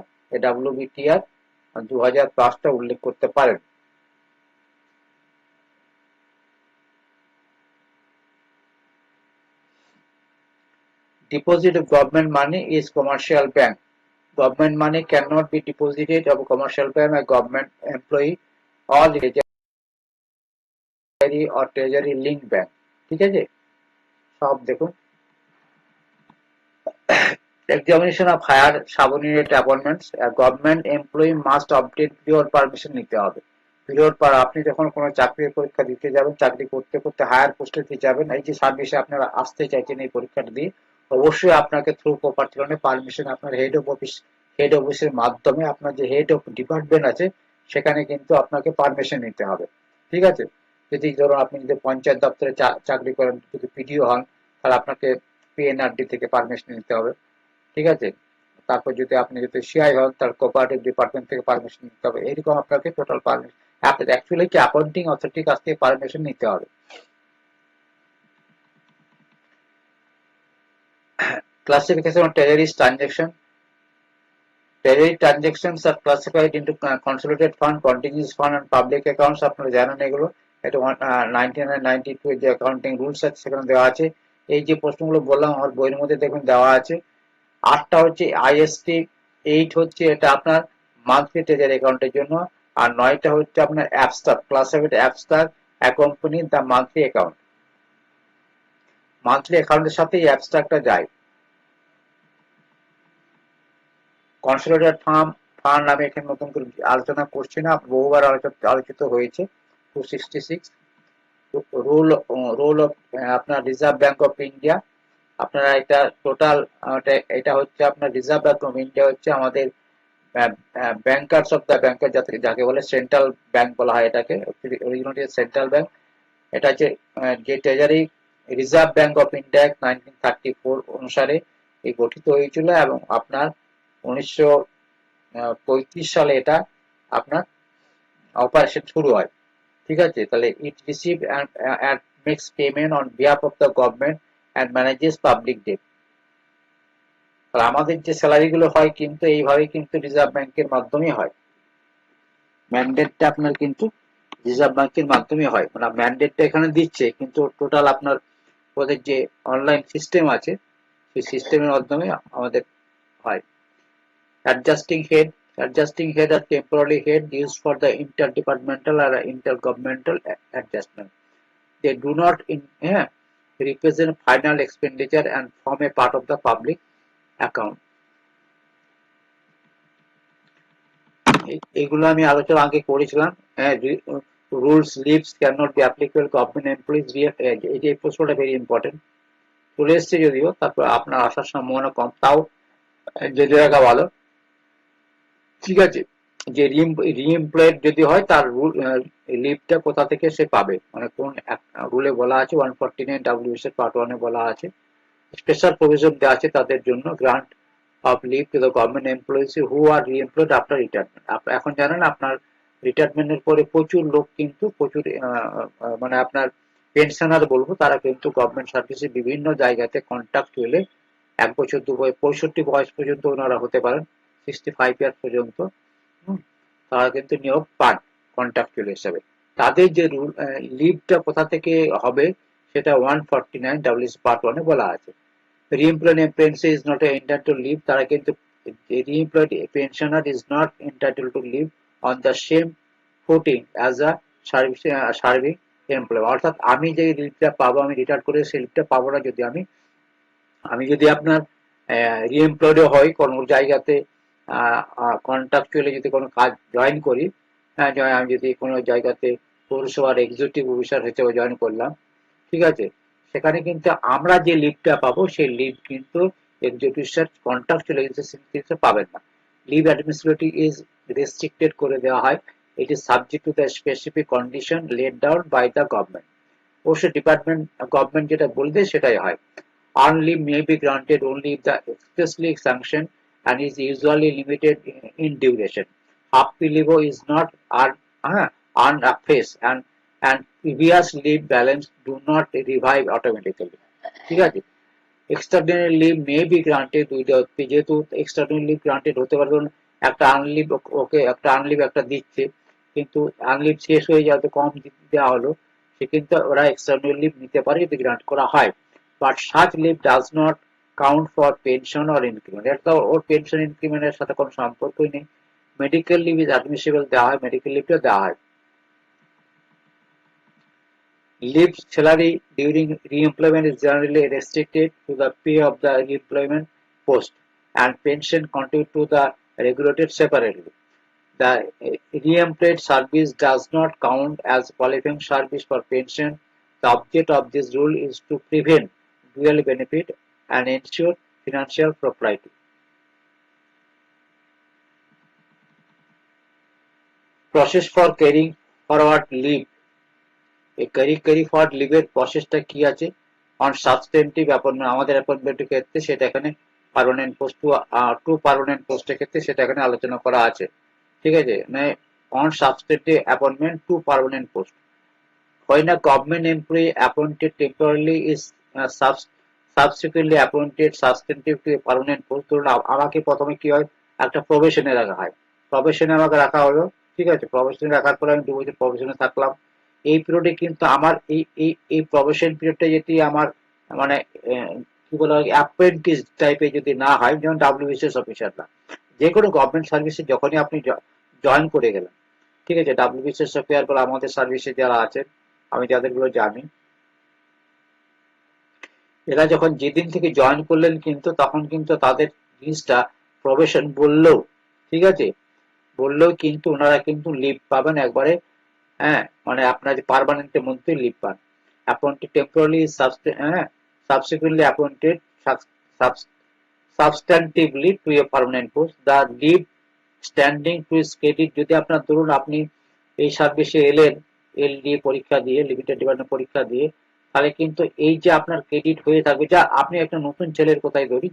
WBTR 2005টা উল্লেখ করতে পারেন। Deposit of government money is commercial bank. Government money cannot be deposited of a commercial bank, a government employee or treasury or treasury linked bank, ঠিক আছে। সব দেখুন। Examination of higher subordinate appointments, a government employee must obtain prior permission নিতে হবে। Period পর আপনি যখন কোনো চাকরির পরীক্ষা দিতে যাবেন, চাকরি করতে করতে হায়ার পোস্টে যাবেন, এই যে সার্ভিসে আপনারা আসতে চাইছেন এই পরীক্ষাটা দিয়ে, অবশ্যই আপনাকে থ্রু প্রপার্টি পারমিশন আপনার হেড অফিসের মাধ্যমে আপনার যে হেড অফ ডিপার্টমেন্ট আছে সেখানে কিন্তু আপনাকে পারমিশন নিতে হবে, ঠিক আছে। যদি ধরুন আপনি যদি পঞ্চায়েত দপ্তরে চাকরি করেন, যদি পিডিও হন, তাহলে আপনাকে পিএনআরডি থেকে পারমিশন নিতে হবে, ঠিক আছে। তারপর আপনি যদি সিআই হন, তার কোঅপারেটিভ ডিপার্টমেন্ট থেকে পারমিশন নিতে হবে। এরকম আপনাকে টোটাল পারমিশন অ্যাকচুয়ালি কি অ্যাকাউন্টিং অথরিটির কাছ থেকে পারমিশন নিতে হবে। Classification of treasury transaction. Treasury transactions are classified into consolidated fund, contingency fund and public accounts। আপনারা জানেন এগুলো, এটা 1992 যে অ্যাকাউন্টিং রুলস আছে সেখানে দেওয়া আছে। এই যে প্রশ্নগুলো বললাম আমার বইয়ের মধ্যে দেখুন দেওয়া আছে। 8টা হচ্ছে IST, 8 হচ্ছে এটা আপনার মান্থলি ট্রেজারি অ্যাকাউন্টের জন্য, আর 9টা হচ্ছে আপনার abstract, classified abstract accompany the monthly account. Monthly অ্যাকাউন্টের সাথে এই অ্যাবস্ট্রাক্টটা যায়। কনসোলিডেটেড ফান্ড আমি এখানে নতুন করে আলোচনা করছি না, বহুবার আলোচিত হয়েছে। 266 রোল অফ আপনার রিজার্ভ ব্যাংক অফ ইন্ডিয়া। আপনারা এটা টোটাল এটা হচ্ছে আপনার রিজার্ভ ব্যাংক অফ ইন্ডিয়া হচ্ছে আমাদের ব্যাংকার্স অফ দ্য ব্যাংকার, যাকে বলে সেন্ট্রাল ব্যাংক বলা হয় এটাকে, অরিজিনালি সেন্ট্রাল ব্যাংক। এটা হচ্ছে যে treasury reserve bank of India 1934 অনুসারে এই গঠিত হয়েছিল এবং আপনার 1935 সালে এটা আপনার অপারেশন শুরু হয়। ঠিক আছে, তাহলে ইট receive and makes payment on behalf of the government and manages public debt। তাহলে আমাদের যে স্যালারি গুলো হয় কিন্তু এইভাবে কিন্তু রিজার্ভ ব্যাংকের মাধ্যমে হয়। ম্যান্ডেটটা আপনার কিন্তু রিজার্ভ ব্যাংকের মাধ্যমে হয়, মানে ম্যান্ডেটটা এখানে দিচ্ছে কিন্তু টোটাল আপনার ওদের যে অনলাইন সিস্টেম আছে সেই সিস্টেমের মাধ্যমে আমাদের হয়। Adjusting head are temporary head used for the interdepartmental or intergovernmental adjustment. They do not represent final expenditure and form a part of the public account। এগুলো আমি আলোচনা আগে করেছিলাম। Rules leaves can not be applicable government employees. এই প্রশ্নটা very important, চলে এসছে যদিও, তারপর আপনার আসার সম্ভাবনা কম, তাও জেনে রাখা ভালো। ঠিক আছে, যে রিএমপ্লয়েড যদি হয় তার লিভটা কোথা থেকে সে পাবে, মানে কোন রুলে বলা আছে 149 এর পার্ট 1 এ বলা আছে স্পেশাল প্রভিশন দেওয়া আছে তাদের জন্য, grant of leave to the government employees who are reemployed after retirement. এখন জানেন আপনার রিটায়ারমেন্টের পরে প্রচুর লোক কিন্তু প্রচুর মানে আপনার পেনশনার বলবো, তারা কিন্তু গভর্নমেন্ট সার্ভিসে বিভিন্ন জায়গাতে কন্ট্রাক্ট হলে 1 বছর 2 বছর 65 বয়স পর্যন্ত ওনারা হতে পারেন, 65 ইয়ার পর্যন্ত তারা কিন্তু নিয়োগ পান কন্ট্রাকচুয়াল হিসাবে। তাদের যে লিভটা কোথা থেকে হবে সেটা 149 পার্ট 1 এ বলা আছে। Reemployed employee is not entitled to leave, তারা কিন্তু reemployed pensioner is not entitled to leave on the same footing as a serving employ. অর্থাৎ আমি যে লিভটা পাবো, আমি রিটায়ার করে সেই লিভটা পাবো না যদি আমি যদি আপনার রিএমপ্লয়েড হয় কোনো জায়গাতে, কন্ট্রাকচুয়ালি যদি কোনো কাজ জয়েন করি, আমি যদি কোনো জায়গাতে পৌরসভার এক্সিকিউটিভ অফিসার হিসেবে জয়েন করলাম, ঠিক আছে, সেখানে কিন্তু আমরা যে লিভটা পাবো সেই লিভ কিন্তু এক্সিকিউটিভ অফিসার কন্ট্রাকচুয়াল এক্সিকিউটিভ পাবেন না। লিভ অ্যাডমিনিস্ট্রেটিভ ইজ রেস্ট্রিক্টেড করে দেওয়া হয়, it is subject to the specific condition laid down by the government. অবশ্যই গভর্নমেন্ট যেটা বলবে সেটাই হয়। On leave may be granted only if the expressly sanctioned and is usually limited in duration. Half leave is not earned afresh and previous leave balance do not revive automatically। ঠিক আছে, extraordinary leave may be granted without pay, যেহেতু extraordinary leave granted হতে পারে, ধরুন একটা আনলিভ ওকে একটা আনলিভ একটা দিচ্ছে কিন্তু আনলিভ শেষ হয়ে যাওয়াতে কম দেওয়া হলো, সে কিন্তু ওরা extraordinary leave নিতে পারে যদি গ্রান্ট করা হয়। But such leave does not count for pension or increment। এটা ওর পেনশন ইনক্রিমেন্টের সাথে কোনো সম্পর্কই নেই। মেডিকেল লিভ ইজ অ্যাডমিসিবল দেওয়া হয়, মেডিকেল লিভটা দেওয়া হয়। Leave salary during re-employment is generally restricted to the pay of the re-employment post and pension contributed to the regulated separately। The re-employed service does not count as qualifying service for pension। The object of this rule is to prevent dual benefit and ensure financial propriety। Process for carrying forward leave। এই carry forward লিভের প্রসেসটা কি আছে? On substantive appointment, আমাদের অ্যাপয়েন্টমেন্টের ক্ষেত্রে সেটা এখানে permanent post two permanent পোস্টের ক্ষেত্রে সেটা এখানে আলোচনা করা আছে। ঠিক আছে, মানে on substantive appointment to permanent post. When a government employee appointed temporarily is subsequently appointed substantive to a permanent post, ধরুন আমাকে প্রথমে কি হয়, একটা প্রবেশনে রাখা হয়, প্রবেশনে আমাকে রাখা হলো, ঠিক আছে, প্রবেশনে রাখার পরে আমি 2 বছর প্রবেশনে থাকলাম। এই পিরিয়ডে কিন্তু আমার এই প্রবেশন পিরিয়ডটা যদি আমার মানে কি বলা হয় অ্যাপ্রেন্টিস টাইপের যদি না হয়, যেমন ডাব্লিউবিসিএস অফিসাররা, যে কোনো গভর্নমেন্ট সার্ভিসে যখনই আপনি জয়েন করে গেলেন, ঠিক আছে, ডাব্লিউবিসিএস অফিসার বলে আমাদের সার্ভিসে যারা আছেন, আমি যাদেরগুলো জানি, এরা যখন যেদিন থেকে জয়েন করলেন কিন্তু তখন কিন্তু তাদের জিনিসটা প্রবেশন বললেও, ঠিক আছে, বললেও কিন্তু ওনারা কিন্তু লিভ পাবেন একবারে, মানে আপনার যে পার্মানেন্টের মধ্যে লিভ পান। Appointed temporary subsequently appointed substantively to a permanent post, the leave standing to his credit। যদি আপনার ধরুন আপনি এই সার্ভিসে এলেন, এল দিয়ে পরীক্ষা দিয়ে, লিমিটেড ডিপার্টমেন্ট পরীক্ষা দিয়ে, তাহলে কিন্তু এই যে আপনার ক্রেডিট হয়ে থাকবে, যা আপনি একটা নতুন ছেলের কথাই ধরি,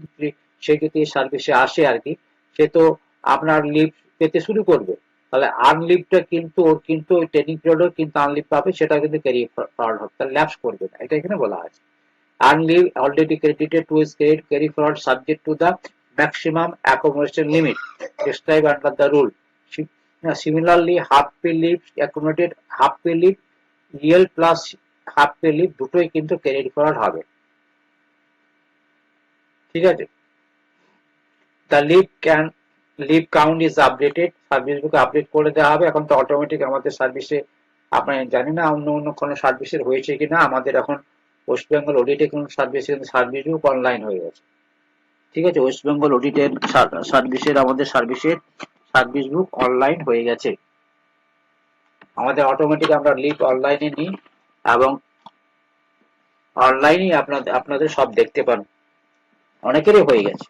সে যদি সার্ভিসে আসে আর কি, সে তো আপনার লিভ পেতে শুরু করবে, তাহলে আনলিভটা কিন্তু ওর কিন্তু ওই ট্রেনিং পিরিয়ডও কিন্তু আনলিভ পাবে, সেটা কিন্তু ক্যারি ফরওয়ার্ড হবে, তাহলে ল্যাপস করবে না, এটা এখানে বলা আছে। Earned leave already credited to his credit carry forward subject to the maximum accommodation limit described under the rule. Similarly, half pay leave accommodated half pay leave, EL plus half pay leave দুটোই কিন্তু credit forward হবে, ঠিক আছে। The leave count is updated, service বুকে update করে দেওয়া হবে, এখন তো অটোমেটিক আমাদের সার্ভিসে, আপনার জানি না অন্য অন্য কোনো সার্ভিসের হয়েছে কিনা, আমাদের এখন ওয়েস্ট বেঙ্গল অডিটে কোনো সার্ভিস বুক অনলাইন হয়ে গেছে, ঠিক আছে। ওয়েস্ট বেঙ্গল অডিটের সার্ভিসের আমাদের সার্ভিস বুক অনলাইন হয়ে গেছে, আমাদের অটোমেটিক আমরা লিভ অনলাইনে নিই এবং অনলাইনই আপনাদের সব দেখতে পান, অনেকেরই হয়ে গেছে।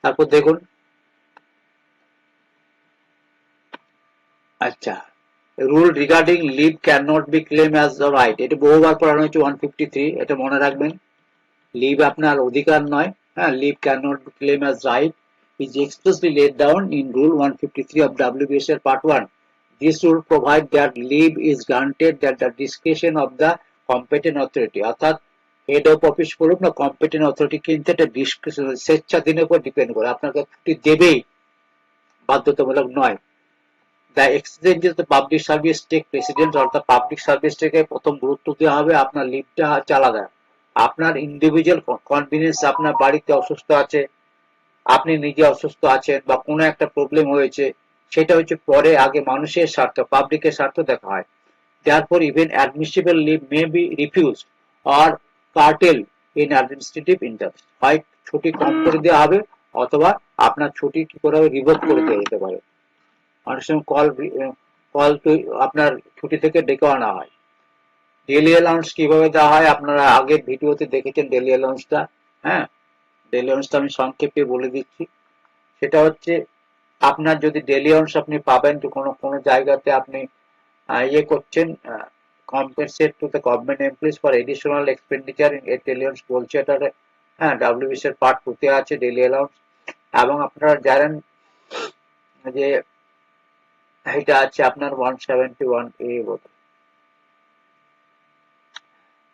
তারপর দেখুন, আচ্ছা, rule regarding leave can not be claim as the right, এটা বহুবার পড়ানো হয়েছে 153, এটা মনে রাখবেন, লিভ আপনার অধিকার নয়, হ্যাঁ, leave can not be claim as right is expressly laid down in Rule 153 of WBSL Part 1. This rule provides that leave is granted at the discretion of the competent authority, অর্থাৎ head of office বলুন না competent authority, কিন্তু এটা স্বেচ্ছাধীনের উপর depend করে, আপনাকে ছুটি দেবেই, বাধ্যতামূলক নয়। The exigencies the public service take precedence, অর্থাৎ পাবলিক সার্ভিসটাকে প্রথম গুরুত্ব দেওয়া হবে, আপনার লিভটা হচ্ছে আলাদা, আপনার ইন্ডিভিজুয়াল কনভিনিয়েন্স, আপনার বাড়িতে অসুস্থ আছে, আপনি নিজে অসুস্থ আছেন বা কোনো একটা প্রবলেম হয়েছে, সেটা হচ্ছে পরে, আগে মানুষের স্বার্থ, পাবলিকের স্বার্থ দেখা হয়। Therefore, even admissible leave may be refused or curtailed in administrative interest. হয় ছুটি কম করে দেওয়া হবে, অথবা আপনার ছুটি কি করে হবে, রিভোক করে দেওয়া যেতে পারে, অনেক সময় কল তো আপনার ছুটি থেকে ডেকে আনা হয়। ডেলি অ্যালাউন্স কিভাবে দেওয়া হয়, আপনারা আগের ভিডিওতে দেখেছেন ডেলি অ্যালাউন্সটা, হ্যাঁ, ডেলি অ্যালাউন্সটা আমি সংক্ষেপে বলে দিচ্ছি। সেটা হচ্ছে, আপনার যদি ডেলি অ্যালাউন্স আপনি পাবেন, তো কোনো কোনো জায়গাতে আপনি ইয়ে করছেন, compensate two the government employees for additional expenditure in daily allowance বলছে, এটা হ্যাঁ ডাব্লিউবিসি এর পার্ট 2 তে আছে ডেলি অ্যালাউন্স। এবং আপনারা জানেন যে এটা আছে আপনার 171A বোধ,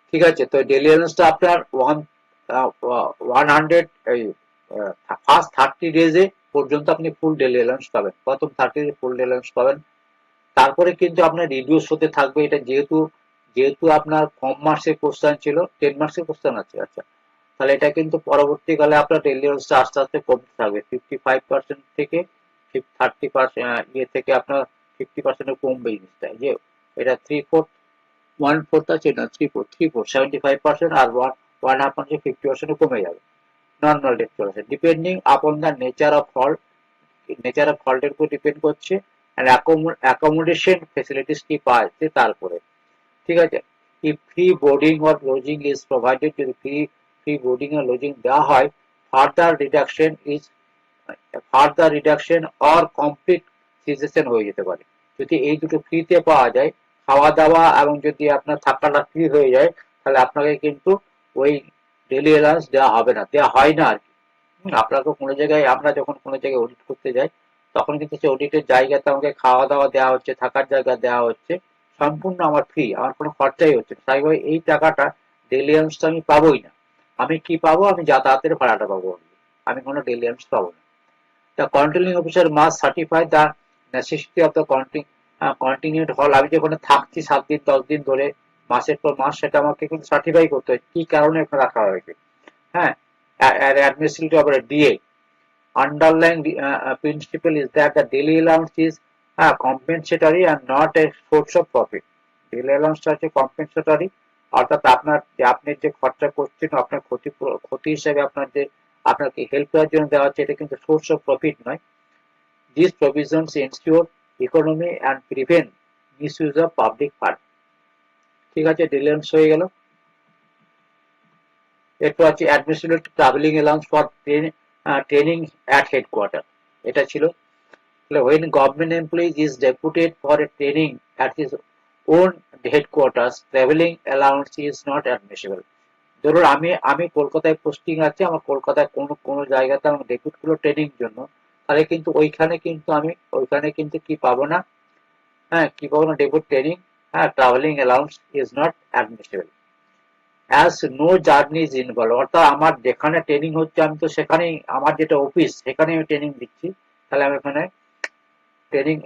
ঠিক আছে। তো ডেলি অ্যালাউন্সটা আপনার 100 ফার্স্ট 30 ডেজে পর্যন্ত আপনি ফুল ডেলি অ্যালাউন্স পাবেন, প্রথম 30 ডে ফুল ডেলি অ্যালাউন্স পাবেন, তারপরে কিন্তু আপনার রিডিউস হতে থাকবে, এটা যেহেতু যেহেতু আপনার কম মার্কসের কোশ্চেন ছিল, 10 মার্কসের কোশ্চেন আছে, আচ্ছা, তাহলে এটা কিন্তু পরবর্তীকালে আপনার ডেলি অ্যালাউন্সটা আস্তে আস্তে কমতে থাকবে, 55% থেকে 30% ইয়ে থেকে আপনার 50% কমবে জিনিসটা, যে এটা 1/4 আছে না, 75% আর 1.5% 50% কমে যাবে, নর্মাল রেট চলেছে, depending upon the nature of ফল্টের উপর ডিপেন্ড করছে, আর অ্যাকোমোডেশন ফেসিলিটিস কি পাচ্ছে তার উপরে, ঠিক আছে। if free boarding or lodging is provided, যদি free boarding or lodging দেওয়া হয়, further reduction or complete cessation হয়ে যেতে পারে, যদি এই দুটো ফ্রিতে পাওয়া যায়, খাওয়া দাওয়া এবং যদি আপনার থাকাটা ফ্রি হয়ে যায়, তাহলে আপনাকে কিন্তু ওই ডেলি অ্যালাউন্স দেওয়া হবে না, দেওয়া হয় না আর কি। আপনাকে কোনো জায়গায়, আমরা যখন কোনো জায়গায় অডিট করতে যাই, তখন কিন্তু সেই অডিটের জায়গাতে আমাকে খাওয়া দাওয়া দেওয়া হচ্ছে, থাকার জায়গা দেওয়া হচ্ছে, সম্পূর্ণ আমার ফ্রি, আমার কোনো খরচাই হচ্ছে না, তাই এই টাকাটা ডেলি অ্যালাউন্সটা আমি পাবোই না। আমি কি পাবো, আমি যাতায়াতের ভাড়াটা পাবো, আমি কোনো ডেলি অ্যালাউন্স পাবো না। The controlling officer must certify the necessity of the continued hall, আমি যেখানে থাকছি 7 দিন 10 দিন ধরে, মাসের পর মাস, সেটা আমাকে কিন্তু সার্টিফাই করতে হয় কি কারণে এখানে রাখা হয়েছে, হ্যাঁ। Admissibility of a DA, underlying principle is that the daily allowance is compensatory and not a source of profit. Daily allowance হচ্ছে compensatory, অর্থাৎ আপনার যে আপনি যে খরচা করছেন, আপনার ক্ষতি হিসেবে আপনার যে আপনাকে হেল্প করার জন্য দেওয়া হচ্ছে, এটা কিন্তু সোর্স অফ প্রফিট নয়। These provisions ensure economy and prevent misuse of public fund, ঠিক আছে। daily allowance হয়ে গেল। এরপর আছে administrative travelling allowance for training at headquarter, এটা ছিল। When government employee is deputed for a training at his own headquarters, traveling allowance is not admissible. ধরুন আমি আমি কলকাতায় পোস্টিং আছে, আমার কলকাতায় কোনো জায়গাতে আমার ডেপুট গুলো ট্রেনিং জন্য, তাহলে কিন্তু ওইখানে কিন্তু কি পাবো না, হ্যাঁ কি পাবো না, ডেপুট ট্রেনিং, হ্যাঁ travelling allowance is not admissible as no journey is involve. অর্থাৎ আমার যেখানে ট্রেনিং হচ্ছে আমি তো সেখানেই, আমার যেটা অফিস সেখানে আমি ট্রেনিং দিচ্ছি, তাহলে আমি এখানে ট্রেনিং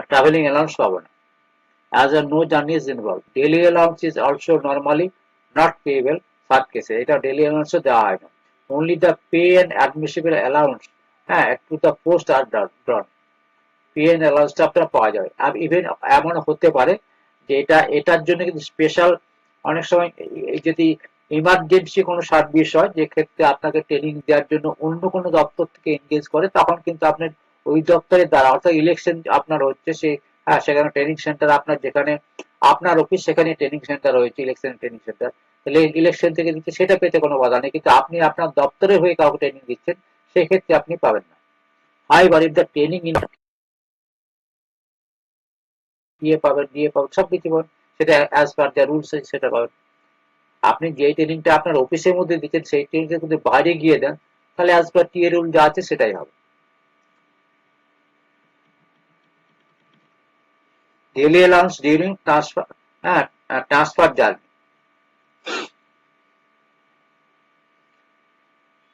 ট্রাভেলিং অ্যালাউন্স পাবো না। as a no journey is involved. Daily allowance is also normally not payable such cases. এটা daily allowance দেওয়া হয় না। Only the pay and admissible allowance, হ্যাঁ, to the post are drawn. Pay and allowance টা আপনার পাওয়া যাবে। আর even এমন হতে পারে যে এটার জন্য কিন্তু স্পেশাল অনেক সময় যদি ইমার্জেন্সি কোনো সার্ভিস হয়, যে ক্ষেত্রে আপনাকে ট্রেনিং দেওয়ার জন্য অন্য কোনো দপ্তর থেকে এনগেজ করে, তখন কিন্তু আপনার ওই দপ্তরের দ্বারা, অর্থাৎ ইলেকশন আপনার হচ্ছে সেই, হ্যাঁ সেখানে ট্রেনিং সেন্টার আপনার, যেখানে আপনার অফিস সেখানে ট্রেনিং সেন্টার রয়েছে, ইলেকশন ট্রেনিং সেন্টার, তাহলে ইলেকশন থেকে দিচ্ছে সেটা পেতে কোনো বাধা নেই। কিন্তু আপনি আপনার দপ্তরের হয়ে কাউকে ট্রেনিং দিচ্ছেন, সেক্ষেত্রে আপনি পাবেন না। However, if the training in দিয়ে পাবেন সবকিছু পাবেন, সেটা অ্যাজ পার দ্য রুলস সেটা পাবেন। আপনি যে ট্রেনিংটা আপনার অফিসের মধ্যে দিচ্ছেন সেই ট্রেনিংটা যদি বাইরে গিয়ে দেন, তাহলে অ্যাজ পার টিএ রুল যা আছে সেটাই হবে। ডেইলি অ্যালাউন্স ডিউরিং ট্রান্সফার, হ্যাঁ transfer journey,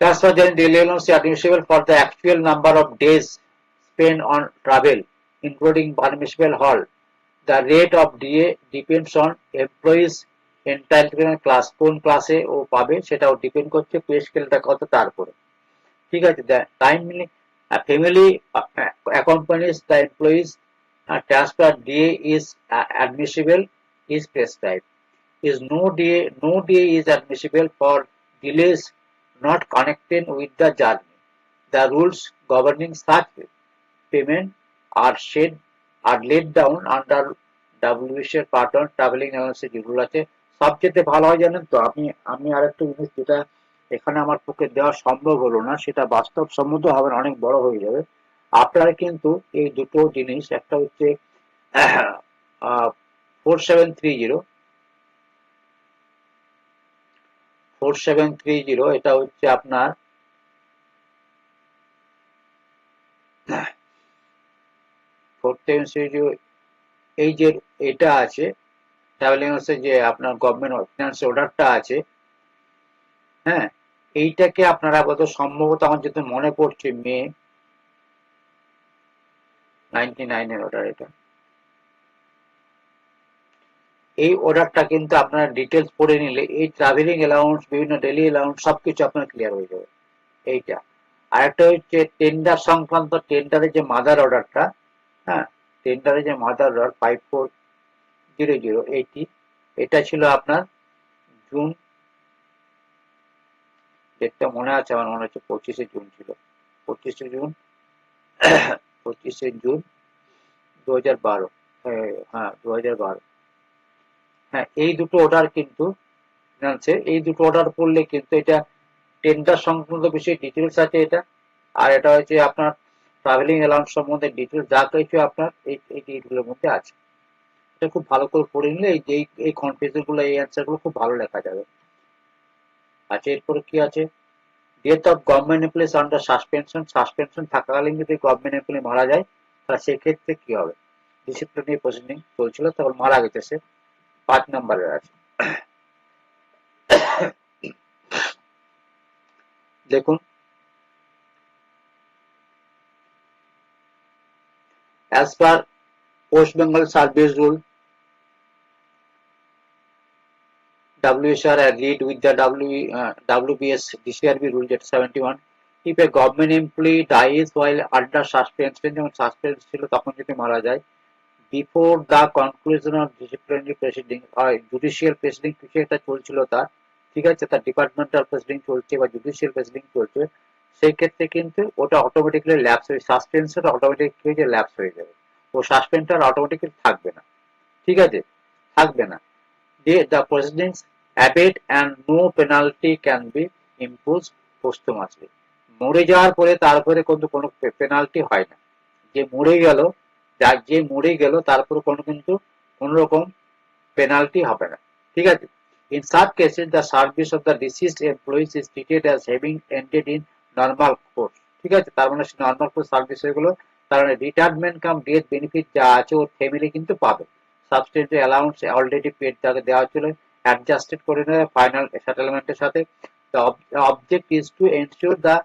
transfer journey daily allowance is admissible for the actual number of days spent on travel, including permissible halt. The rate of DA depends on employees entitlement class, কোন ক্লাসে ও পাবে সেটাও depend করছে pay স্কেলটা কত তার উপরে। ঠিক আছে, timely family accompanies the employees, transfer DA is admissible is prescribed. Is no DA is admissible for delays not connected with the journey. The rules governing such payment are laid down under WBC এর part 1 traveling allowance যে rule আছে। সবচেয়ে ভালো হয় জানেন তো, আমি আরেকটা জিনিস যেটা এখানে আমার পক্ষে দেওয়া সম্ভব হলো না, সেটা বাস্তবসম্মত হবে না, অনেক বড় হয়ে যাবে। আপনারা কিন্তু এই দুটো জিনিস, একটা হচ্ছে 4730 4730, এটা হচ্ছে আপনার 4730, এই যে এটা আছে ট্রাভেলিং হচ্ছে যে আপনার গভর্নমেন্ট ফিনান্স অর্ডারটা আছে, হ্যাঁ এইটাকে আপনারা কত সম্ভবত আমার যেতে মনে পড়ছে মে 99 এর অর্ডার এটা। এই অর্ডারটা কিন্তু আপনারা ডিটেলস পড়ে নিলে এই ট্রাভেলিং অ্যালাউন্স, বিভিন্ন ডেইলি অ্যালাউন্স সবকিছু আপনার ক্লিয়ার হয়ে যাবে এইটা। আর একটা হচ্ছে টেন্ডার সংক্রান্ত, টেন্ডারের যে মাদার অর্ডারটা, হ্যাঁ টেন্ডারের যে মাদার অর্ডার 540080, এটা ছিল আপনার জুন, ডেটটা মনে আছে আমার, মনে হচ্ছে 25শে জুন ছিল, 25শে জুন 2012, হ্যাঁ 2012, হ্যাঁ এই দুটো অর্ডার কিন্তু ফিনান্সে, এই দুটো অর্ডার পড়লে কিন্তু এটা টেন্ডার সংক্রান্ত বিষয়ে ডিটেলস আছে এটা, আর এটা হচ্ছে আপনার ট্রাভেলিং অ্যালাউন্স সম্বন্ধে ডিটেলস যা কিছু আপনার এই ডিটেলগুলোর মধ্যে আছে। এটা খুব ভালো করে পড়ে নিলে এই কনফিউশন গুলো, এই অ্যান্সার গুলো খুব ভালো লেখা যাবে। আচ্ছা এরপরে কি আছে, death of government employees under suspension, suspension থাকাকালীন যদি গভর্নমেন্ট এমপ্লয়ি মারা যায়, তাহলে সেক্ষেত্রে কি হবে? ডিসিপ্লিনারি প্রসিডিং চলছিল, তখন মারা গেছে সে, 5 নম্বরের আছে। দেখুন, as per West Bengal Service Rule, WSR agreed with the WBS DCRB rule 71. If a government employee dies while under suspension, যেমন সাসপেন্স ছিল তখন যদি মারা যায়, before the conclusion of disciplinary proceeding, judicial proceeding কিছু একটা চলছিল তার, ঠিক আছে, তার ডিপার্টমেন্টাল প্রসিডিং চলছে বা জুডিশিয়াল প্রসিডিং চলছে, সেই ক্ষেত্রে কিন্তু ওটা অটোমেটিক্যালি ল্যাপস হয়ে, সাসপেন্সটা অটোমেটিক্যালি যে ল্যাপস হয়ে যাবে, ও সাসপেন্ডটা অটোমেটিক্যালি থাকবে না, ঠিক আছে, থাকবে না। The proceedings abate and no penalty can be imposed posthumously. মরে যাওয়ার পরে তারপরে কিন্তু কোনো পেনাল্টি হয় না, যে মরে গেল, যে মরে গেল তারপর কোনো রকম পেনাল্টি হবে না, ঠিক আছে। In such cases, the service of the deceased employees is treated as having ended in normal course, ঠিক আছে। তার মানে নর্মাল কোর্স সার্ভিস হয়ে গেল, তার মানে রিটায়ারমেন্ট কাম ডেথ বেনিফিট যা আছে ওর ফ্যামিলি কিন্তু পাবে। সাবস্টেন্টিভ অ্যালাউন্স অলরেডি পেড তাকে দেওয়া ছিল, অ্যাডজাস্টেড করে নেবে ফাইনাল সেটেলমেন্টের সাথে। The object is to ensure that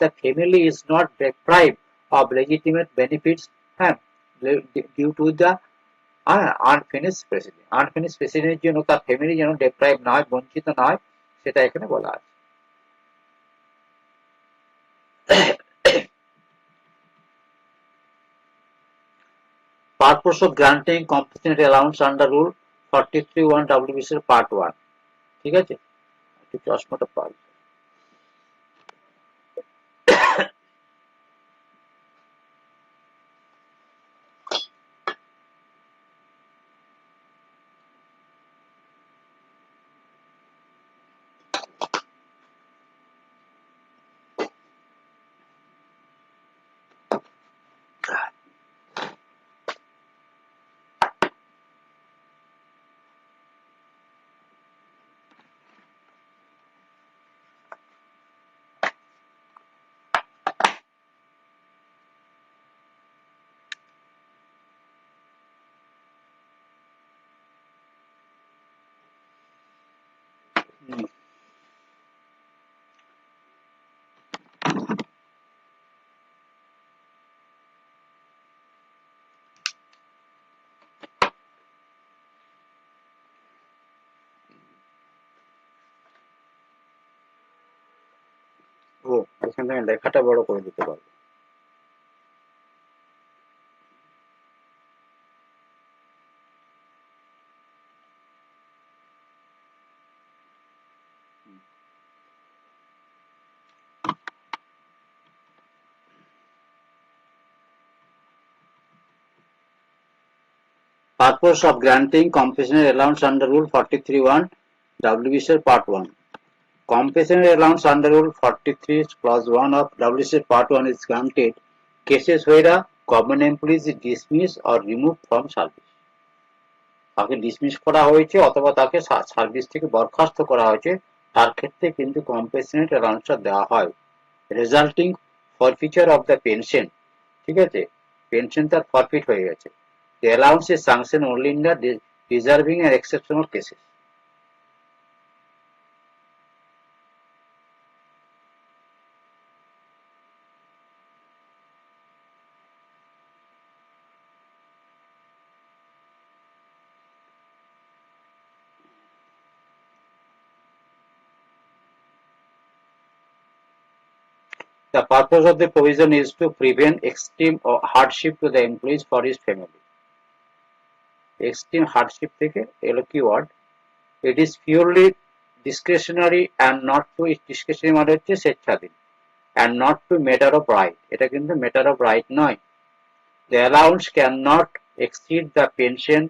the family is not deprived of legitimate benefits, হ্যাঁ, due to the আনফিনিশ প্রেসিডেন্টের জন্য তার ফ্যামিলি যেন ডেপ্রাইভ না হয়, বঞ্চিত না হয়, সেটা এখানে বলা আছে। Purpose of granting compensatory allowance under rule 43(1) WBC part 1, ঠিক আছে। একটু চশমাটা পাই। ও, এখানে লেখাটা বড় করে দিতে পারবো। Purpose of granting compensatory allowance under Rule 43(1) WBC Part 1. Compensatory allowance under Rule 43 Clause 1 of WBC Part 1 is granted cases where a government employee is dismissed or removed from service. তাকে ডিসমিস করা হয়েছে অথবা তাকে service থেকে বরখাস্ত করা হয়েছে, তার ক্ষেত্রে কিন্তু কম্পেনসেশন অ্যালাউন্সটা দেওয়া হয়। রেজাল্টিং ফরফিচার অফ দ্য পেনশন, ঠিক আছে, পেনশন তার ফরফিট হয়ে গেছে। The allowance is sanctioned only in the deserving and exceptional cases. The purpose of the provision is to prevent extreme hardship to the employees for his family. Extreme hardship থেকে এলো keyword. It is purely discretionary and not to discretionary মানে হচ্ছে স্বেচ্ছাধীন, and not to matter of right. এটা কিন্তু matter of right নয়। The allowance cannot exceed the pension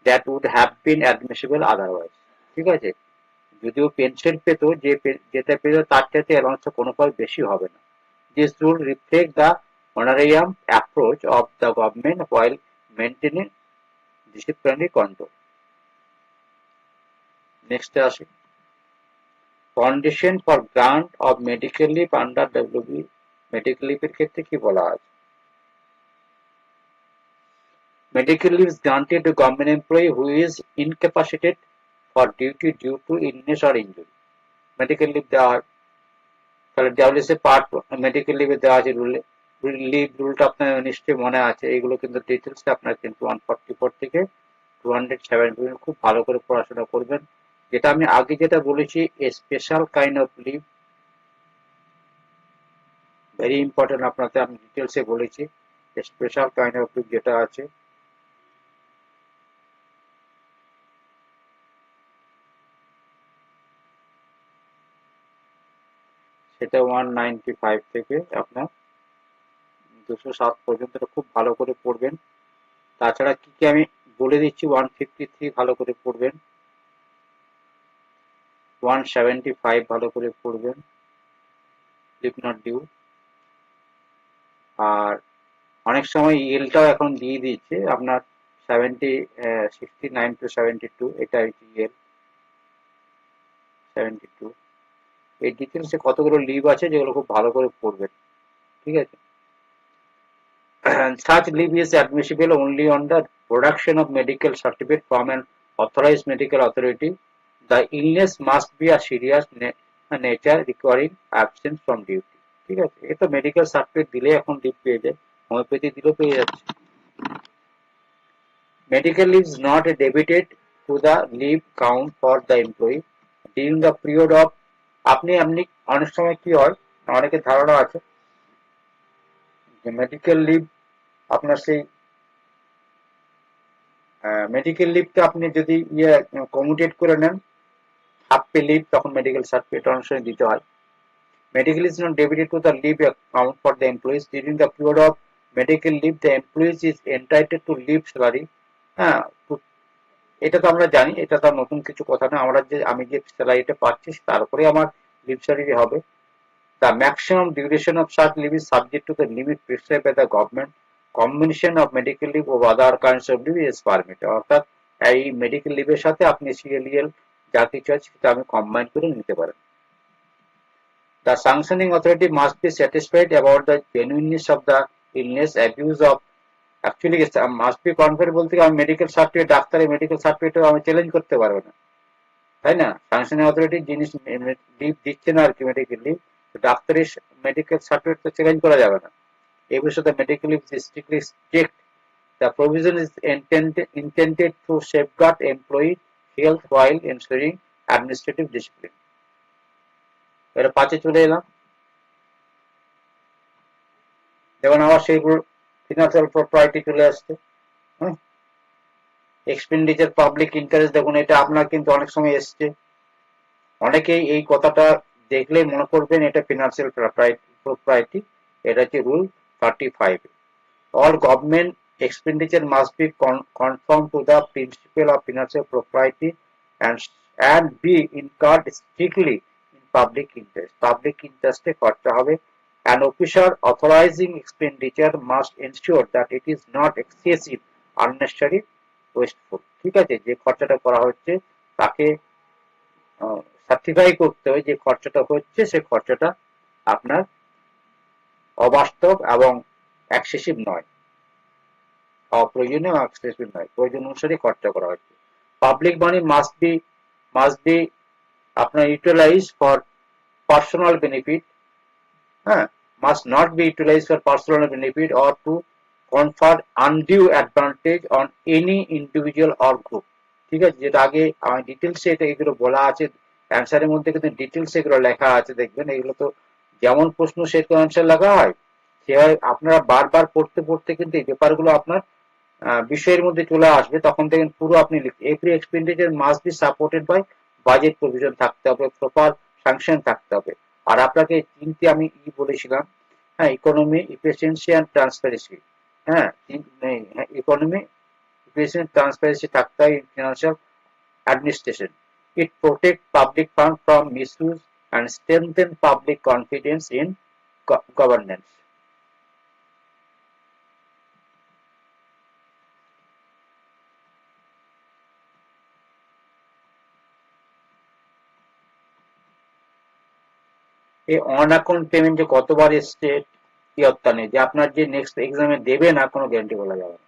that would have been admissible otherwise, ঠিক আছে। যদিও পেনশন পেত, যেটা পেত তার চাইতে অ্যালাউন্সটা কোনোভাবে বেশি হবে না। This rule reflects the honorarium approach of the government while maintaining disciplinary control. Next আসি, condition for grant of medical leave under WB medical leave এর ক্ষেত্রে কি বলা আছে? Medical leave is granted to government employee who is incapacitated for duty due to illness or injury. Medical leave দেওয়া হয়, তাহলে WBC part medical লিভে দেওয়া আছে লিভ রুলটা আপনার নিশ্চয়ই মনে আছে। এগুলো কিন্তু ডিটেলসটা আপনার কিন্তু 144 থেকে 270 খুব ভালো করে পড়াশোনা করবেন। যেটা আমি আগে যেটা বলেছি, a special kind of leave, very important, আপনাদের আমি ডিটেলসে বলেছি স্পেশাল কাইন্ড অফ লিভ যেটা আছে। সেটা 195 থেকে আপনার 207 পর্যন্ত খুব ভালো করে পড়বেন। তাছাড়া কি কি আমি বলে দিচ্ছি, 153 ভালো করে পড়বেন, 175 ভালো করে পড়বেন, লিভ নট ডিউ, আর অনেক সময় ইএলটাও এখন দিয়ে দিচ্ছে আপনার 69 to 72, এটা হচ্ছে ইএল 72। এই ডিটেলসে কতগুলো লিভ আছে যেগুলো খুব ভালো করে পড়বেন, ঠিক আছে। Such leave is admissible only on the production of medical certificate from an authorized medical authority. The illness must be a serious nature requiring absence from duty, ঠিক আছে। এ তো মেডিকেল সার্টিফিকেট দিলে এখন লিভ পেয়ে যায়, হোমিওপ্যাথি দিলেও পেয়ে যাচ্ছে। Medical leave is not debited to the leave count for the employee during the period of, আপনি আপনি অনেক সময় কি হয়, অনেকের ধারণা আছে যে মেডিকেল লিভ আপনার সেই মেডিকেল লিভটা আপনি যদি কমিউটেট করে নেন হাফ পে লিভ, তখন মেডিকেল সার্টিফিকেট অনেক সময় দিতে হয়। Medical is not debited to the leave account for the employees during the period of medical leave. The employees is entitled to leave salary. হ্যাঁ, এটা তো আমরা জানি, এটা তো নতুন কিছু কথা না। আমরা যে আমি যে স্যালারিটা পাচ্ছি তারপরে আমার লিভ স্যালারি হবে। The maximum duration of such leave is subject to the limit prescribed by the government. Combination of medical leave or other kinds of leave is permitted. অর্থাৎ এই মেডিকেল লিভের সাথে আপনি সিএলইএল যা কিছু আছে সেটা আপনি কম্বাইন করে নিতে পারেন। The sanctioning authority must be satisfied about the genuineness of the illness, abuse of, actually must be confident বলতে আমি মেডিকেল সার্টিফিকেট, ডাক্তারের মেডিকেল সার্টিফিকেট আমি চ্যালেঞ্জ করতে পারবো না, তাই না। সাংশনিং অথরিটি যিনি লিভ দিচ্ছে না আর কি মেডিকেল লিভ, ডাক্তারের মেডিকেল সার্টিফিকেট তো চ্যালেঞ্জ করা যাবে না। এই বিষয়ে the medical leave is strictly strict. The provision is intended to safeguard employee health while ensuring administrative discipline. এর পাঁচে চলে এলাম, যেমন আবার সেইগুলো ফিনান্সিয়াল প্রপার্টি চলে আসছে। এক্সপেন্ডিচার পাবলিক ইন্টারেস্ট, দেখুন এটা আপনার কিন্তু অনেক সময় এসছে, অনেকেই এই কথাটা দেখলেই মনে করবেন এটা ফিনান্সিয়াল প্রপার্টি। এটা হচ্ছে rule 35। All government expenditure must be conform to the principle of financial propriety and be incurred strictly in public interest. Public interest এ খরচা হবে। An officer authorizing expenditure must ensure that it is not excessive, unnecessary, wasteful. ঠিক আছে, যে খরচাটা করা হচ্ছে তাকে certify করতে হবে যে খরচাটা হচ্ছে সে খরচাটা আপনার অবাস্তব এবং এক্সেসিভ নয়, অপ্রয়োজনীয় এক্সেসিভ নয়, প্রয়োজন অনুসারে খরচা করা হচ্ছে। পাবলিক মানি মাস্ট বি আপনার ইউটিলাইজ ফর পার্সোনাল বেনিফিট, হ্যাঁ, must not be utilise for personal benefit or to confer undue advantage on any individual or group. ঠিক আছে, যেটা আগে আমার ডিটেলসে এটা এগুলো বলা আছে, অ্যান্সারের মধ্যে কিন্তু ডিটেলসে এগুলো লেখা আছে, দেখবেন এগুলো তো যেমন প্রশ্ন সেরকম অ্যান্সার লেখা হয়, সেভাবে আপনারা বারবার পড়তে পড়তে কিন্তু এই ব্যাপারগুলো আপনার বিষয়ের মধ্যে চলে আসবে, তখন দেখেন পুরো আপনি every expenditure must be supported by budget provision থাকতে হবে, প্রপার স্যাংশন থাকতে হবে। আর আপনাকে তিনটি আমি বলেছিলাম, হ্যাঁ, ইকোনমি, ইফিসিয়েন্সি অ্যান্ড ট্রান্সপারেন্সি। হ্যাঁ, ইকোনমি, ইফিসিয়েন্সি, ট্রান্সপারেন্সি থাকতে হয় in financial administration. It protects public funds from misuse and strengthens public confidence in governance. এই অন অ্যাকাউন্ট পেমেন্ট যে কতবার এসছে কি অর্থ নেই, যে আপনার যে নেক্সট এক্সামে দেবে না কোনো গ্যারান্টি বলা যাবে না,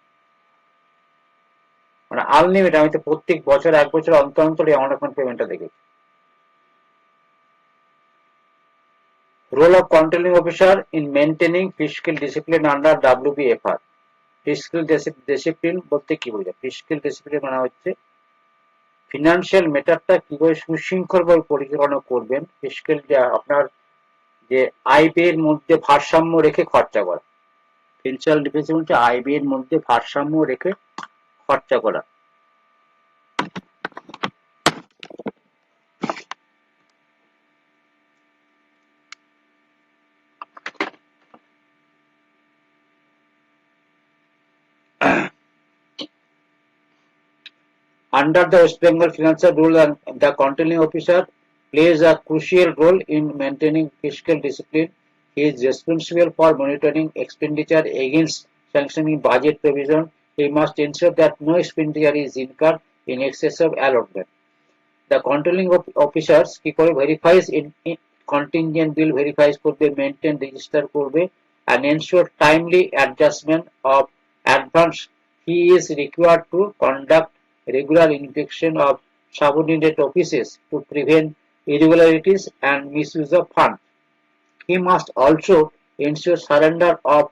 মানে আনলিমিটেড। আমি তো প্রত্যেক বছর এক বছর অন্তর অন্তর এই অন অ্যাকাউন্ট পেমেন্টটা দেখেছি। Role of controlling officer in maintaining fiscal discipline under WBFR. Fiscal discipline বলতে কি বোঝায়? ফিসক্যাল ডিসিপ্লিন মানে হচ্ছে ফিনান্সিয়াল ম্যাটারটা কিভাবে সুশৃঙ্খলভাবে পরিচালনা করবেন, ফিসক্যাল যে আপনার যে আয় ব্যয়ের মধ্যে ভারসাম্য রেখে খরচা করা। ফিনান্সিয়াল ডিসিপ্লিন হচ্ছে আয় ব্যয়ের মধ্যে ভারসাম্য রেখে খরচা করা। Under the West Bengal financial rule, the controlling officer plays a crucial role in maintaining fiscal discipline. He is responsible for monitoring expenditure against sanctioning budget provision, he must ensure that no expenditure is incurred in excess of allotment. The controlling officers কি করে verifies in contingent bill verifies করবে, maintain register করবে and ensure timely adjustment of advance. He is required to conduct regular inspection of subordinate offices to prevent irregularities and misuse of funds. He must also ensure surrender of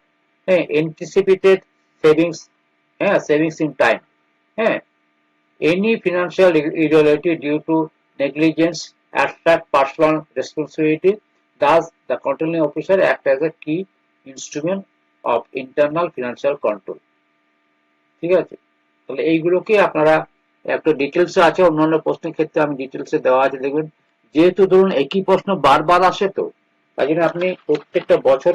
anticipated savings, savings in time. eh, Any financial irregularity due to negligence attract personal responsibility. Thus, the controlling officer act as a key instrument of internal financial control. ঠিক আছে, তাহলে এইগুলোকে আপনারা একটা ডিটেলসে আছে, অন্যান্য প্রশ্নের ক্ষেত্রে আমি ডিটেলসে দেওয়া আছে দেখবেন। যেহেতু ধরুন একই প্রশ্ন বারবার আসে, তো তাই জন্য আপনি প্রত্যেকটা বছর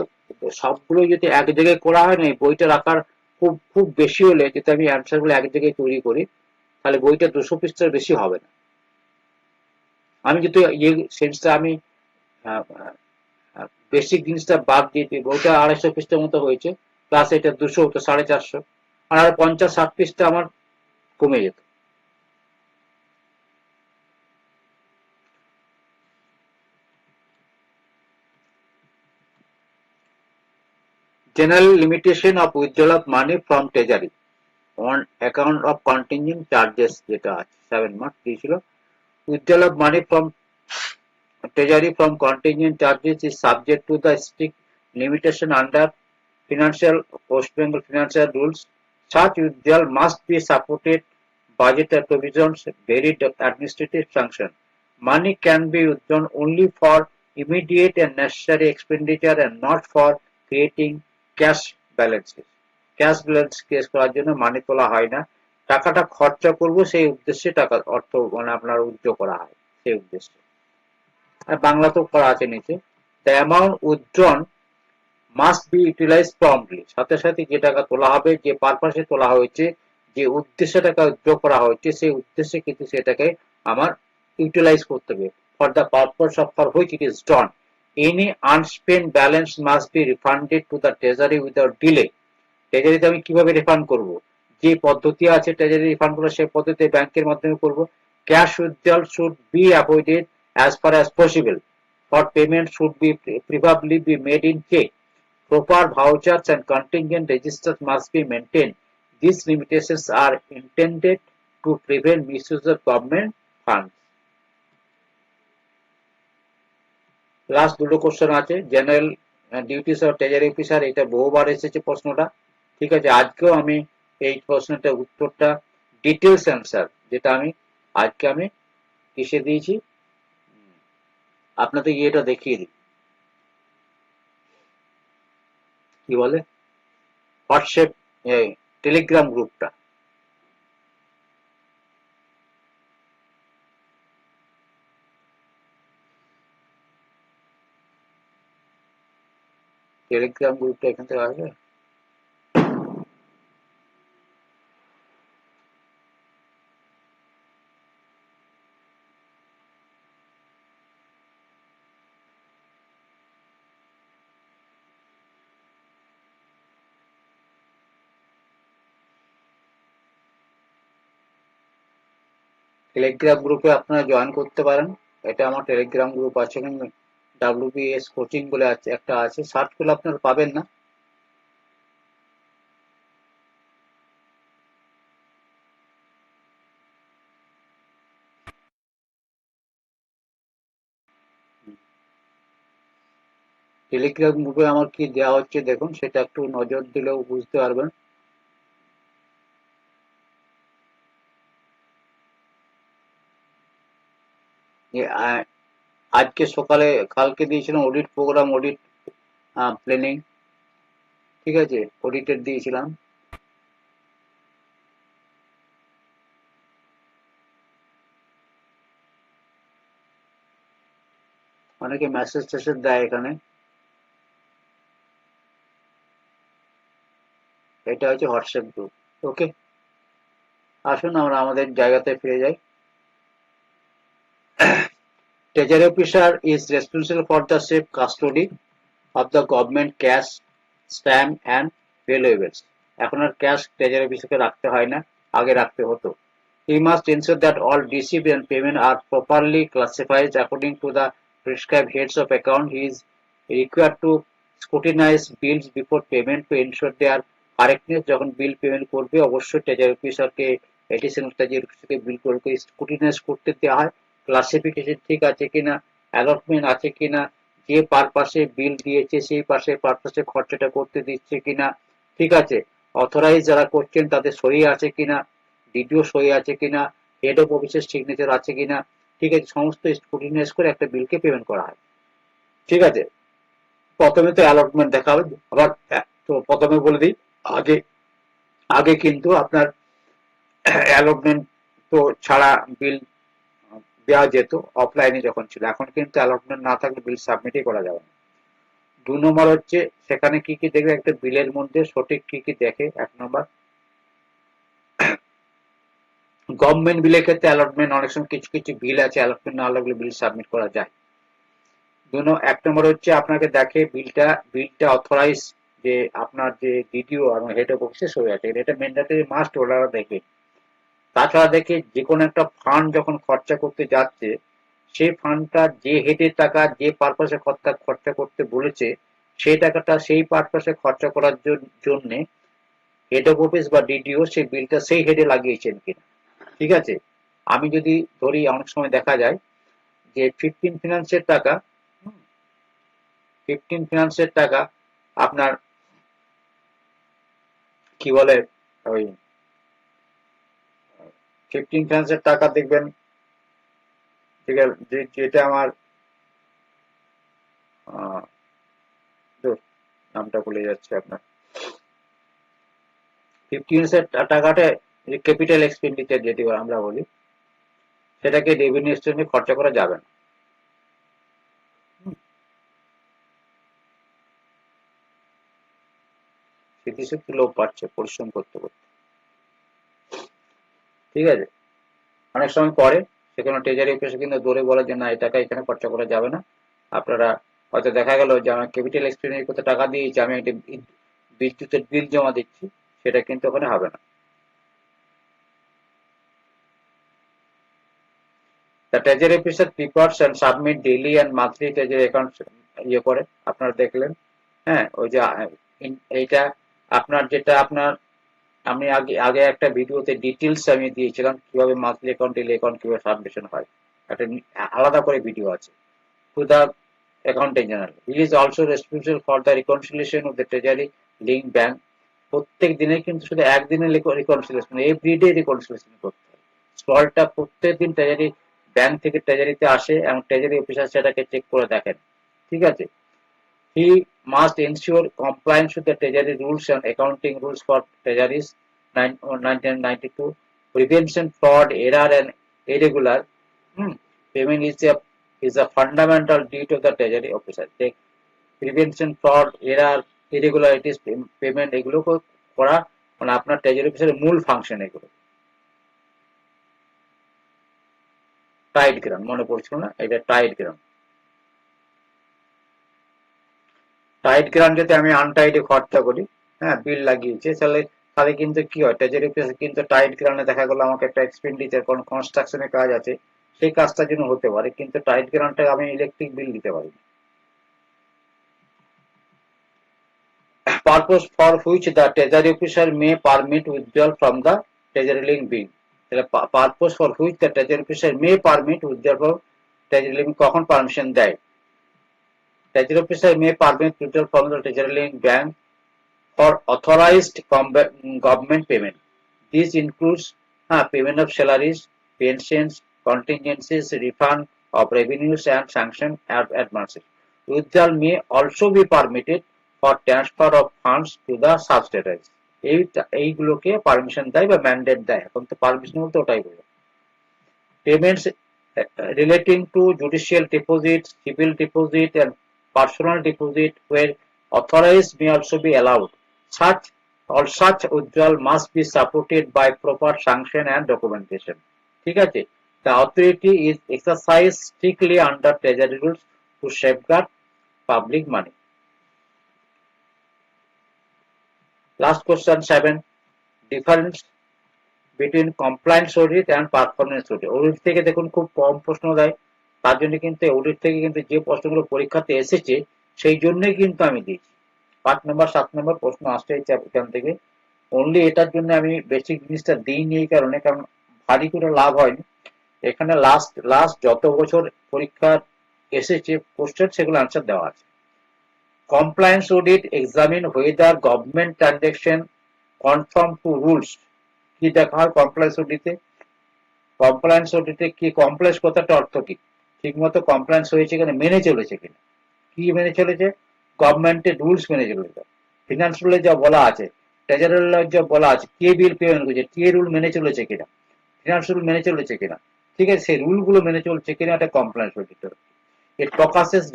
সবগুলো যদি এক জায়গায় করা হয় না, এই বইটা রাখার খুব খুব বেশি হলে যদি আমি অ্যান্সার গুলো এক জায়গায় তৈরি করি, তাহলে বইটা 200 পৃষ্ঠার বেশি হবে না। আমি যদি এই সেন্সটা আমি বেসিক জিনিসটা বাদ দিয়ে বইটা 250 পৃষ্ঠার মতো হয়েছে, প্লাস এটা 200 তো 450, আর 50-60 পৃষ্ঠা আমার কমে যেত। General limitation of withdrawal of money from treasury on account of contingent charges, যেটা আছে 7 মার্ক দিয়েছিল। Withdrawal of money from treasury from contingent charges is subject to the strict limitation under financial West Bengal financial rules. Such withdrawal must be supported budgetary provisions, varied administrative sanction. Money can be withdrawn only for immediate and necessary expenditure and not for creating cash balances. Cash balance create করার জন্য মানি তোলা হয় না, টাকাটা খরচা করব সেই উদ্দেশ্যে টাকা অর্থ মানে আপনার উইথড্র করা হয় সেই উদ্দেশ্যে। আর বাংলাতেও করা আছে নিচে, the amount withdrawn must be utilise promptly, সাথে সাথে যে টাকা তোলা হবে, যে পারপাসে তোলা হয়েছে, যে উদ্দেশ্যে টাকা উইথড্র করা হয়েছে, সেই উদ্দেশ্যে কিন্তু সেটাকে আমার ইউটিলাইজ করতে হবে। For the purpose of for which it is done, any unspent balance must be refunded to the treasury without delay. ট্রেজারিতে আমি কিভাবে রিফান্ড করব, যে পদ্ধতি আছে ট্রেজারি রিফান্ড করার, সেই পদ্ধতি ব্যাংকের মাধ্যমে করব। Cash withdrawal should be avoided as far as possible, for payment should be preferably be made in check. Proper vouchers and contingent registers must be maintained. These limitations are intended to prevent misuse of government funds. Last দুটো question আছে, general duties of treasury officer, এটা বহুবার এসেছে প্রশ্নটা। ঠিক আছে, আজকেও আমি এই প্রশ্নটা উত্তরটা ডিটেলস অ্যান্সার, যেটা আমি আজকে আমি কিসে দিয়েছি আপনাদের ইয়েটা দেখিয়ে দিই, কি বলে হোয়াটসঅ্যাপ টেলিগ্রাম গ্রুপটা। টেলিগ্রাম গ্রুপটা এখান থেকে আসবে। টেলিগ্রাম গ্রুপে আপনারা জয়েন করতে পারেন, এটা আমার টেলিগ্রাম গ্রুপ আছে, WBS কোচিং বলে আছে একটা আছে, সার্চ করলে আপনারা পাবেন না। টেলিগ্রাম গ্রুপে আমার কি দেওয়া হচ্ছে দেখুন, সেটা একটু নজর দিলেও বুঝতে পারবেন। আজকে সকালে কালকে দিয়েছিলাম অডিট প্রোগ্রাম, অডিট প্ল্যানিং, ঠিক আছে, অডিটের দিয়েছিলাম। অনেকে মেসেজ টেসেজ দেয় এখানে। এটা হচ্ছে হোয়াটসঅ্যাপ গ্রুপ। ওকে, আসুন আমরা আমাদের জায়গাতে ফিরে যাই। Treasury officer is responsible for the safe custody of the government cash, stamp and valuables. এখন আর ক্যাশ ট্রেজারি অফিসে রাখতে হয় না, আগে রাখতে হতো। He must ensure that all received and payment are properly classified according to the prescribed heads of account. He is required to scrutinize bills before payment to ensure their correctness. যখন bill payment করবে অবশ্যই treasury অফিসারকে additional treasury অফিসারকে বিল করতে scrutinise করতে দেওয়া হয়, classification ঠিক আছে কিনা, অ্যালটমেন্ট আছে কিনা, যে পারপাসে বিল দিয়েছে সেই পারপাসে খরচাটা করতে দিচ্ছে কিনা, ঠিক আছে, অথরাইজ যারা করছেন তাদের সই আছে কিনা, ডিডিও সই আছে কিনা, হেড অফ অফিসের সিগনেচার আছে কিনা, ঠিক আছে, সমস্ত স্ক্রুটিনাইজ করে একটা বিলকে পেমেন্ট করা হয়। ঠিক আছে, প্রথমে তো অ্যালটমেন্ট দেখা হবে। আবার তো প্রথমে বলে দিই, আগে আগে কিন্তু আপনার অ্যালটমেন্ট তো ছাড়া বিল দেওয়া যেত অফলাইনে যখন ছিল, এখন কিন্তু অ্যালটমেন্ট না থাকলে বিল সাবমিটই করা যাবে না। 2 নম্বর হচ্ছে সেখানে কি কি দেখবে, একটা বিলের মধ্যে সঠিক কি কি দেখে। 1 নম্বর, গভর্নমেন্ট বিলের ক্ষেত্রে অ্যালটমেন্ট অনেক সময় কিছু কিছু বিল আছে অ্যালটমেন্ট না লাগলে বিল সাবমিট করা যায়। 1 নম্বর হচ্ছে আপনাকে দেখে বিলটা অথরাইজ যে আপনার যে ডিডিও এবং হেড অফ অফিসে সই আছে, এটা ম্যান্ডেটরি মাস্ট, ওনারা দেখে। তাছাড়া দেখে যে কোনো একটা ফান্ড যখন খরচা করতে যাচ্ছে, সেই ফান্ডটা যে হেডের টাকা যে পারপাসে খরচা করতে বলেছে, সেই টাকাটা সেই পারপাসে খরচা করার জন্য হেড অফ অফিস বা ডিডিও সেই বিলটা সেই হেডে লাগিয়েছেন কিনা। ঠিক আছে, আমি যদি ধরি অনেক সময় দেখা যায় যে 15 ফিনান্সের টাকা আপনার কি বলে ওই 15 ফিনান্সের টাকা দেখবেন, ঠিক আছে, যেটা আমার ধুর, নামটা ভুলে যাচ্ছে আপনার, 15 টাকাটা ক্যাপিটাল এক্সপেন্ডিচার যেটি আমরা বলি, সেটাকে রেভিনিউ স্ট্রিমে খরচা করা যাবে না। স্মৃতিশক্তি লোপ পাচ্ছে পরিশ্রম করতে করতে। ঠিক আছে, অনেক সময় করে সেখানে ট্রেজারি অফিসে কিন্তু দৌড়ে বলে যে না এই টাকা এখানে খরচা করা যাবে না। আপনারা হয়তো দেখা গেল যে আমার ক্যাপিটাল এক্সপেন্ডিচার করতে টাকা দিয়েছি, আমি একটা বিদ্যুতের বিল জমা দিচ্ছি, সেটা কিন্তু ওখানে হবে না। The treasury officer prepares and submit daily and monthly treasury accounts ইয়ে করে, আপনারা দেখলেন। হ্যাঁ, ওই যে এইটা আপনার যেটা আপনার, আমি আগে আগে একটা ভিডিওতে ডিটেলস আমি দিয়েছিলাম কিভাবে মান্থলি অ্যাকাউন্ট ডেইলি অ্যাকাউন্ট কিভাবে সাবমিশন হয়, একটা আলাদা করে ভিডিও আছে। To the accountant general, he is also responsible for the reconciliation of the treasury link bank. প্রত্যেক দিনে কিন্তু শুধু একদিনে রিকনসিলিয়েশন, এভরিডে রিকনসিলিয়েশন করতে হয়। স্লটটা প্রত্যেক দিন ট্রেজারি ব্যাংক থেকে ট্রেজারিতে আসে এবং ট্রেজারি অফিসার সেটাকে চেক করে দেখেন। ঠিক আছে, he must ensure compliance with the treasury rules and accounting rules for treasuries 1992, prevention fraud error and irregular payment is a fundamental duty of the treasury officer. Prevention fraud error irregularities payment এগুলো করা মানে আপনার treasury অফিসারের মূল function এগুলো। Tight গ্রাম মনে পড়ছিল না, এটা টাইট গ্রাম। টাইট গ্রাম যদি আমি আনটাইটে খরচা করি, হ্যাঁ বিল লাগিয়েছে, তাহলে তাহলে কিন্তু কি হয়, ট্রেজারি অফিসে কিন্তু টাইট গ্রামে দেখা গেলো আমাকে একটা এক্সপেন্ডিচার কোন কনস্ট্রাকশনের কাজ আছে, সেই কাজটার জন্য হতে পারে, কিন্তু টাইট গ্রামটা আমি ইলেকট্রিক বিল দিতে পারি। Purpose for which the treasury officer may permit withdrawal from the treasury link bill. Purpose for which the treasury officer may permit withdrawal from treasury link কখন পারমিশন দেয়, treasury officer may permit withdrawal from the treasury link bank for authorized government payment. This includes payment of salaries, pensions, contingencies, refund of revenues and sanction advances. Withdrawal may also be permitted for transfer of funds to the subsidiaries. এইগুলোকে permission দেয় বা mandate দেয়, এখন তো permission বলতে ওটাই বলে। Payments relating to judicial deposits, civil deposit and personal deposit where authorized may also be allowed. All such withdrawal must be supported by proper sanction and documentation. ঠিক আছে, the authority is exercised strictly under treasury rules to safeguard public money. Last question 7, difference between compliance audit and performance audit. Audit থেকে দেখুন খুব কম প্রশ্ন দেয়, তার জন্য কিন্তু অডিট থেকে কিন্তু যে প্রশ্নগুলো পরীক্ষাতে এসেছে সেই জন্যই কিন্তু আমি দিয়েছি। 5 নম্বর 7 নম্বর প্রশ্ন আসছে এখান থেকে। অনলি এটার জন্য আমি বেসিক জিনিসটা দিইনি এই কারণে, কারণ ভারী করে লাভ হয়নি। এখানে লাস্ট লাস্ট যত বছর পরীক্ষার এসেছে কোশ্চেন সেগুলো আনসার দেওয়া আছে। Compliance audit examine whether government transaction conform to rules. কি দেখা হয় কমপ্লায়েন্স অডিটে? কমপ্লায়েন্স অডিটে কি কমপ্লায়েন্স কথাটা অর্থ কি? ঠিকমতো কমপ্লায়েন্স হয়েছে কিনা, মেনে চলেছে কিনা। কি মেনে চলেছে? গভর্নমেন্টের রুলস মেনে চলেছে। ফিনান্স রুলে যা বলা আছে, ট্রেজারার যা বলা আছে, কে বিল পেমেন্ট করছে, কে রুল মেনে চলেছে কিনা, ফিনান্স রুল মেনে চলেছে কিনা, ঠিক আছে, সেই রুলগুলো মেনে চলছে কিনা একটা compliance audit. It focuses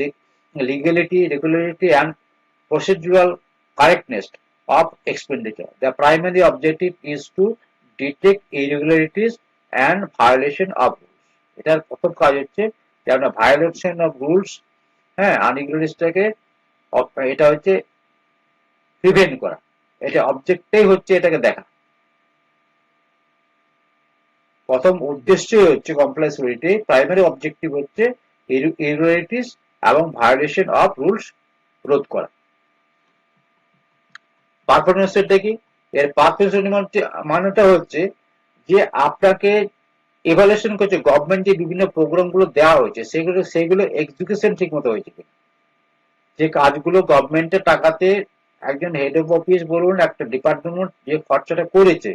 legality, regularity and procedural correctness of expenditure. The primary objective is to detect irregularities and violation of rules. এটার প্রথম কাজ হচ্ছে যে আপনার ভায়োলেশন অফ রুলস, হ্যাঁ, আনইরেগুলারিটিসটাকে এটা হচ্ছে প্রিভেন্ট করা। এটা অবজেক্টটাই হচ্ছে এটাকে দেখা। প্রথম উদ্দেশ্যই হচ্ছে কমপ্লায়েন্স অডিটে প্রাইমারি অবজেক্টিভ হচ্ছে ইরেগুলারিটিস এবং ভায়োলেশন অফ রুলস রোধ করা। পারফরমেন্সটা কি? এর পারফরমেন্স মানেটা হচ্ছে যে আপনাকে ইভালুয়েশন করছে গভর্নমেন্ট যে বিভিন্ন প্রোগ্রামগুলো দেওয়া হয়েছে সেগুলো এক্সিকিউশন ঠিক মতো হয়েছে কিনা। যে কাজগুলো গভর্নমেন্টের টাকাতে একজন হেড অফ অফিস বলুন, একটা ডিপার্টমেন্ট যে খরচাটা করেছে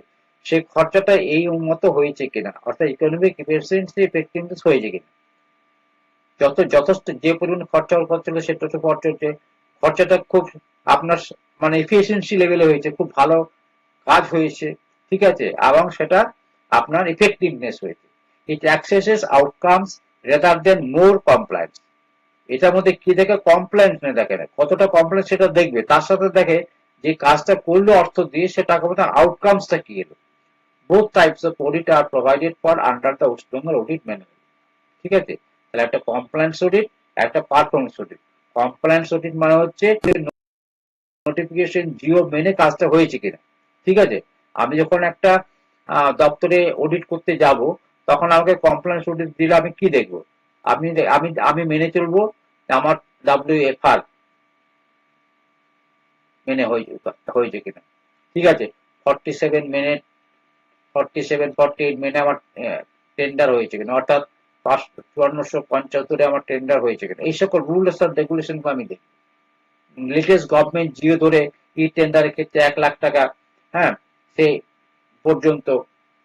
সেই খরচাটা এই মতো হয়েছে কিনা, অর্থাৎ ইকোনমিক এফিসিয়েন্সি এফেক্টিভনেস হয়েছে কিনা। যথেষ্ট যে পরিমাণ খরচা হচ্ছিল সেটা তো খরচা হচ্ছে, খরচাটা খুব আপনার মানে এফিসিয়েন্সি লেভেলে হয়েছে, খুব ভালো কাজ হয়েছে, ঠিক আছে, এবং সেটা আপনার ইফেক্টিভনেস হয়েছে। ইট অ্যাক্সেসেস আউটকামস রেদার দেন মোর কমপ্লায়েন্স। এটার মধ্যে কি দেখে? কমপ্লায়েন্স না, দেখে না কতটা কমপ্লায়েন্স সেটা দেখবে, তার সাথে দেখে যে কাজটা করলো অর্থ দিয়ে সে টাকা মতো আউটকামসটা কি এলো। Both types of audit R provided for under the West Bengal audit manual. ঠিক আছে, তাহলে একটা কমপ্লায়েন্স অডিট, একটা পারফরমেন্স অডিট। কমপ্লায়েন্স অডিট মানে হচ্ছে নোটিফিকেশন জিও মেনে কাজটা হয়েছে কিনা। ঠিক আছে, আমি যখন একটা দপ্তরে অডিট করতে যাব তখন আমাকে কমপ্লায়েন্স অডিট দিলে আমি কি দেখবো? আমি আমি আমি মেনে চলবো আমার WFR মেনে হয়েছে কিনা। ঠিক আছে, 47 মেনে 48 মেনে আমার টেন্ডার হয়েছে কিনা, অর্থাৎ 5475 আমার টেন্ডার হয়েছে কিনা, এই সকল রুলস আর রেগুলেশন আমি দেখি। লেটেস্ট গভর্নমেন্ট জিও ধরে ই টেন্ডারের ক্ষেত্রে 1 লাখ টাকা, হ্যাঁ, সে পর্যন্ত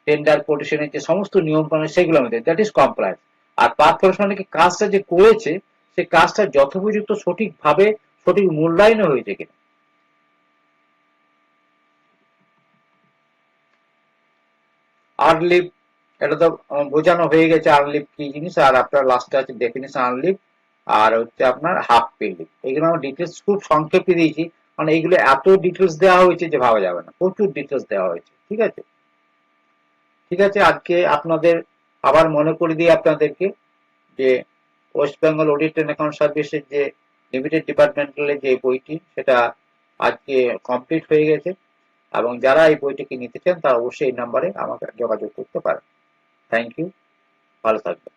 টেন্ডার কোটেশনের যে সমস্ত নিয়ম কানুন সেগুলো আমি দেখি, দ্যাট ইজ কমপ্লায়েন্স। আর পারফরমেন্স মানে কি? কাজটা যে করেছে সে কাজটা যথোপযুক্ত সঠিকভাবে সঠিক মূল্যায়ন হয়েছে কিনা। আর্নলিভ, এটা তো বোঝানো হয়ে গেছে আর্নলিভ কি জিনিস, আর আপনার লাস্টে আছে ডেফিনিশন আর্নলিভ, আর হচ্ছে আপনার হাফ পে লিভ। এগুলো আমার ডিটেলস খুব সংক্ষেপে দিয়েছি, মানে এইগুলো এত ডিটেলস দেওয়া হয়েছে যে ভাবা যাবে না, প্রচুর ডিটেলস দেওয়া হয়েছে। ঠিক আছে, ঠিক আছে, আজকে আপনাদের আবার মনে করে দিই আপনাদেরকে যে West Bengal audit and account সার্ভিসের যে লিমিটেড ডিপার্টমেন্টালের যে বইটি সেটা আজকে কমপ্লিট হয়ে গেছে, এবং যারা এই বইটিকে নিতে চান তারা অবশ্যই এই নাম্বারে আমাকে যোগাযোগ করতে পারেন। থ্যাংক ইউ, ভালো থাকবেন।